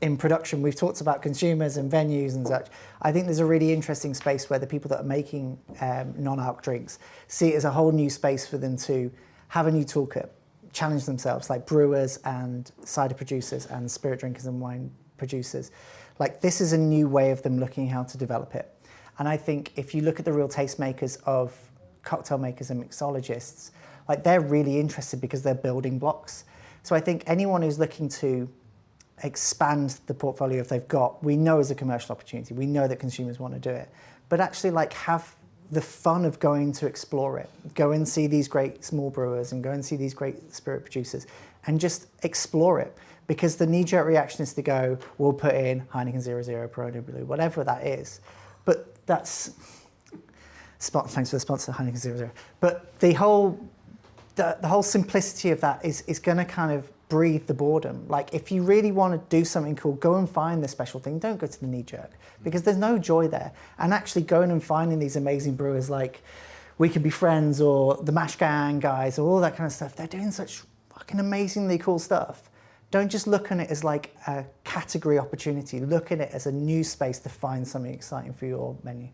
in production. We've talked about consumers and venues and such. I think there's a really interesting space where the people that are making non-alc drinks see it as a whole new space for them to have a new toolkit, challenge themselves, like brewers and cider producers and spirit drinkers and wine producers. Like, this is a new way of them looking how to develop it. And I think if you look at the real tastemakers of cocktail makers and mixologists, like, they're really interested because they're building blocks. So I think anyone who's looking to expand the portfolio if they've got, we know is a commercial opportunity. We know that consumers want to do it. But actually, like, have the fun of going to explore it. Go and see these great small brewers and go and see these great spirit producers and just explore it. Because the knee-jerk reaction is to go, we'll put in Heineken 00, Peroni Blue, whatever that is. But that's... Thanks for the sponsor, Heineken 00. But the whole simplicity of that is going to kind of breathe the boredom. Like, if you really want to do something cool, go and find the special thing. Don't go to the knee jerk because there's no joy there. And actually going and finding these amazing brewers like We Could Be Friends or the Mash Gang guys or all that kind of stuff, they're doing such fucking amazingly cool stuff. Don't just look at it as like a category opportunity. Look at it as a new space to find something exciting for your menu.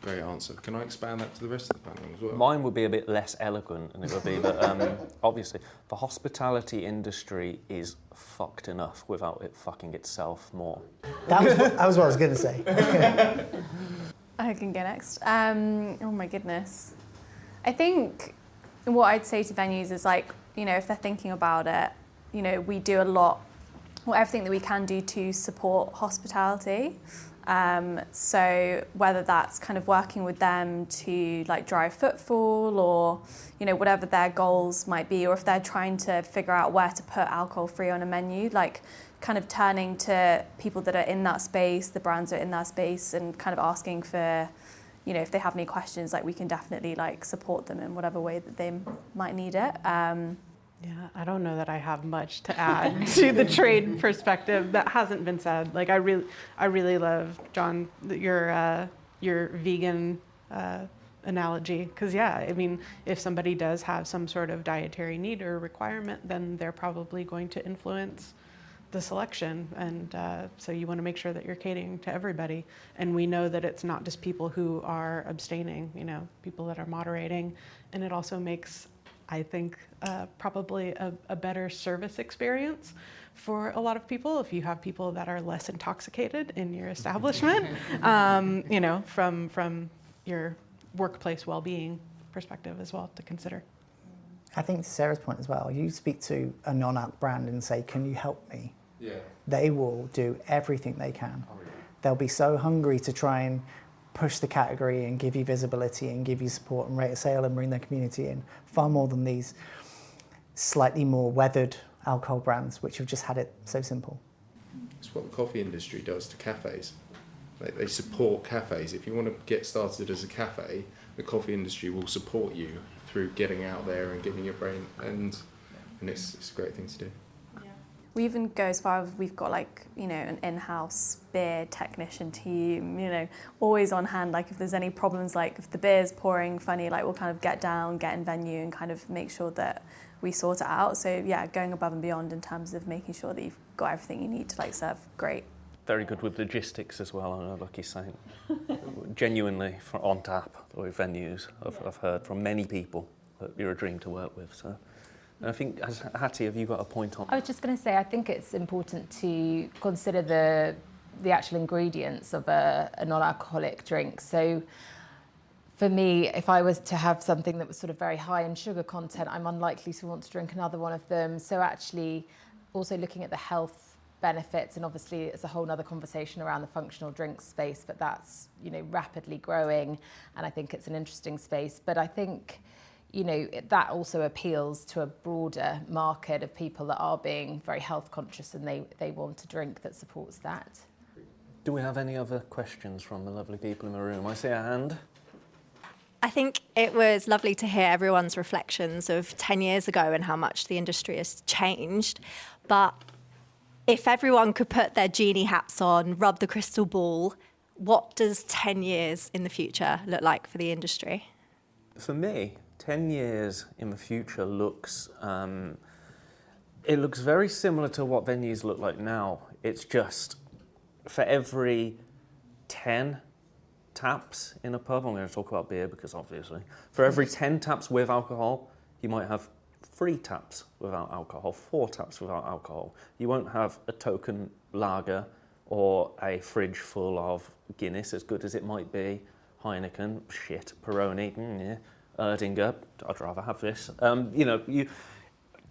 Great answer. Can I expand that to the rest of the panel as well? Mine would be a bit less eloquent, and it would be that obviously the hospitality industry is fucked enough without it fucking itself more. That was what I was going to say. I can go next. Oh my goodness. I think what I'd say to venues is, like, if they're thinking about it, we do a lot, or everything that we can do to support hospitality. So whether that's kind of working with them to like drive footfall or, whatever their goals might be, or if they're trying to figure out where to put alcohol free on a menu, like kind of turning to people that are in that space, the brands that are in that space, and kind of asking for, if they have any questions, like we can definitely like support them in whatever way that they might need it. Yeah, I don't know that I have much to add to the trade perspective that hasn't been said. Like, I really love, John, your vegan analogy, because if somebody does have some sort of dietary need or requirement, then they're probably going to influence the selection, and so you want to make sure that you're catering to everybody. And we know that it's not just people who are abstaining, people that are moderating, and it also makes, I think, probably a better service experience for a lot of people if you have people that are less intoxicated in your establishment, from your workplace well-being perspective as well to consider. I think to Sarah's point as well, you speak to a non-alc brand and say, can you help me? Yeah. They will do everything they can. Oh, yeah. They'll be so hungry to try and push the category and give you visibility and give you support and rate a sale and bring their community in, far more than these slightly more weathered alcohol brands which have just had it so simple. It's what the coffee industry does to cafes. They support cafes. If you want to get started as a cafe, the coffee industry will support you through getting out there and giving your brain, and it's a great thing to do. We even go as far as we've got an in-house beer technician team, always on hand. Like if there's any problems, like if the beer's pouring funny, we'll kind of get in venue and kind of make sure that we sort it out. So yeah, going above and beyond in terms of making sure that you've got everything you need to serve great. Very good with logistics as well, I know Lucky's saying. Genuinely on tap with venues, I've heard from many people that you're a dream to work with. So. And I think, Hattie, have you got a point on? I was just going to say, I think it's important to consider the actual ingredients of a non-alcoholic drink. So for me, if I was to have something that was sort of very high in sugar content, I'm unlikely to want to drink another one of them. So actually also looking at the health benefits, and obviously it's a whole other conversation around the functional drinks space, but that's, rapidly growing, and I think it's an interesting space. But I think, that also appeals to a broader market of people that are being very health conscious and they want a drink that supports that. Do we have any other questions from the lovely people in the room? I see a hand. I think it was lovely to hear everyone's reflections of 10 years ago and how much the industry has changed. But if everyone could put their genie hats on, rub the crystal ball, what does 10 years in the future look like for the industry? For me, 10 years in the future looks, it looks very similar to what venues look like now. It's just for every 10 taps in a pub, I'm going to talk about beer because obviously, for every 10 taps with alcohol, you might have 3 taps without alcohol, 4 taps without alcohol. You won't have a token lager or a fridge full of Guinness, as good as it might be, Heineken, shit, Peroni, yeah. Erdinger, I'd rather have this.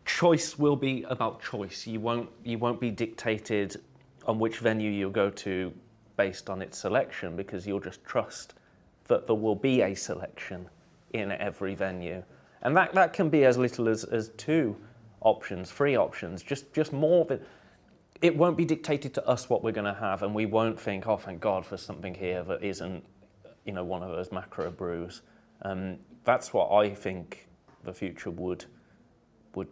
Choice will be about choice. You won't be dictated on which venue you'll go to based on its selection, because you'll just trust that there will be a selection in every venue. And that can be as little as 2 options, 3 options, just more than. It won't be dictated to us what we're going to have, and we won't think, oh, thank God for something here that isn't, one of those macro brews. That's what I think the future would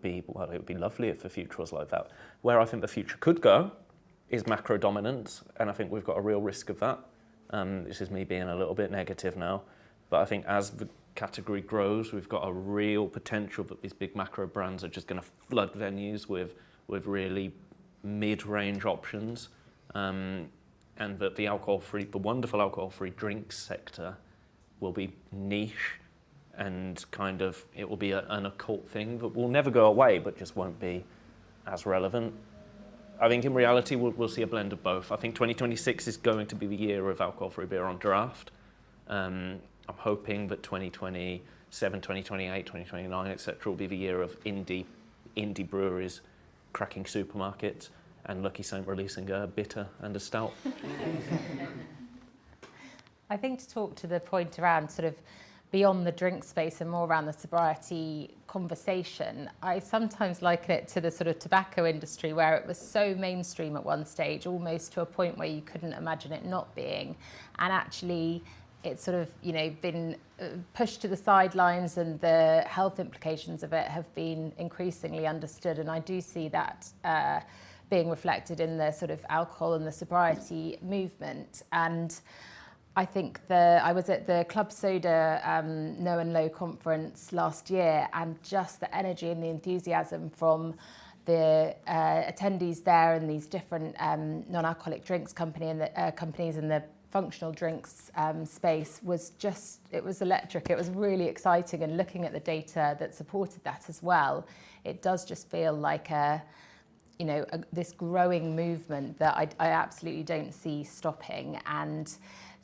be. Well, it would be lovely if the future was like that. Where I think the future could go is macro dominance, and I think we've got a real risk of that. This is me being a little bit negative now, but I think as the category grows, we've got a real potential that these big macro brands are just going to flood venues with really mid-range options, and that the wonderful alcohol-free drinks sector will be niche, and kind of it will be an occult thing that will never go away, but just won't be as relevant. I think in reality we'll see a blend of both. I think 2026 is going to be the year of alcohol-free beer on draft. I'm hoping that 2027, 2028, 2029, etc. will be the year of indie breweries cracking supermarkets, and Lucky Saint releasing a bitter and a stout. I think to talk to the point around sort of beyond the drink space and more around the sobriety conversation, I sometimes liken it to the sort of tobacco industry, where it was so mainstream at one stage, almost to a point where you couldn't imagine it not being. And actually, it's sort of, been pushed to the sidelines, and the health implications of it have been increasingly understood. And I do see that being reflected in the sort of alcohol and the sobriety movement. And I think I was at the Club Soda No and Low conference last year, and just the energy and the enthusiasm from the attendees there and these different non-alcoholic drinks companies in the functional drinks space was it was electric. It was really exciting, and looking at the data that supported that as well, it does just feel like this growing movement that I absolutely don't see stopping. And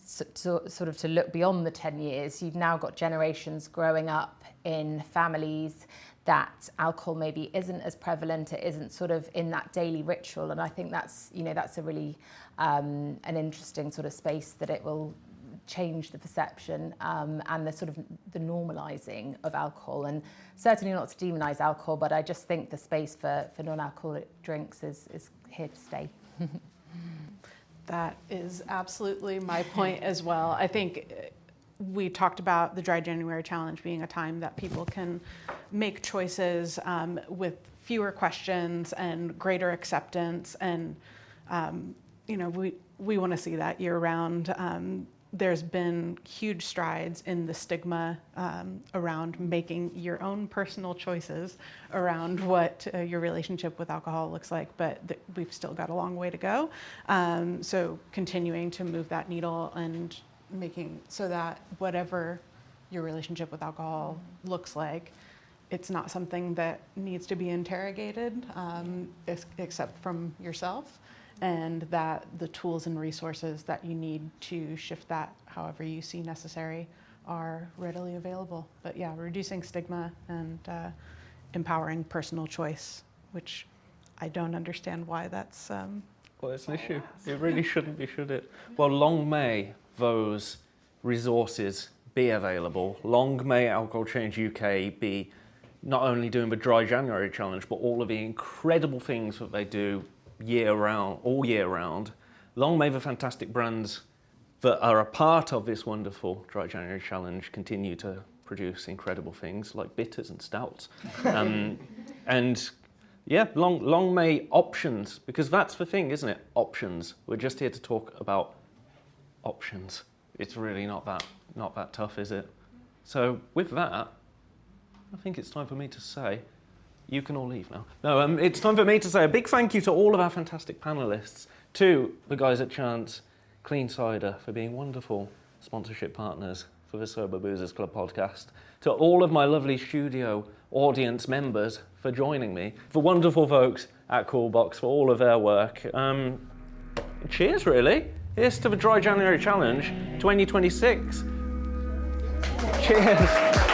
sort of to look beyond the 10 years, you've now got generations growing up in families that alcohol maybe isn't as prevalent, it isn't sort of in that daily ritual. And I think that's a really an interesting sort of space that it will change the perception and the sort of the normalising of alcohol. And certainly not to demonise alcohol, but I just think the space for non-alcoholic drinks is here to stay. That is absolutely my point as well. I think we talked about the Dry January Challenge being a time that people can make choices with fewer questions and greater acceptance. And, we want to see that year round. There's been huge strides in the stigma around making your own personal choices around what your relationship with alcohol looks like, but we've still got a long way to go. So continuing to move that needle and making so that whatever your relationship with alcohol looks like, it's not something that needs to be interrogated except from yourself, and that the tools and resources that you need to shift that however you see necessary are readily available. But yeah, reducing stigma and empowering personal choice, which I don't understand why that's... Well, it's an issue. It really shouldn't be, should it? Well, long may those resources be available. Long may Alcohol Change UK be not only doing the Dry January Challenge, but all of the incredible things that they do all year round. Long may the fantastic brands that are a part of this wonderful Dry January Challenge continue to produce incredible things like bitters and stouts. And yeah, long may options, because that's the thing, isn't it? Options. We're just here to talk about options. It's really not that tough, is it? So with that, I think it's time for me to say, you can all leave now. No, it's time for me to say a big thank you to all of our fantastic panellists, to the guys at Chance, Clean Cider for being wonderful sponsorship partners for the Sober Boozers Club podcast, to all of my lovely studio audience members for joining me, the wonderful folks at Coolbox for all of their work. Cheers, really. Here's to the Dry January Challenge 2026. Cheers.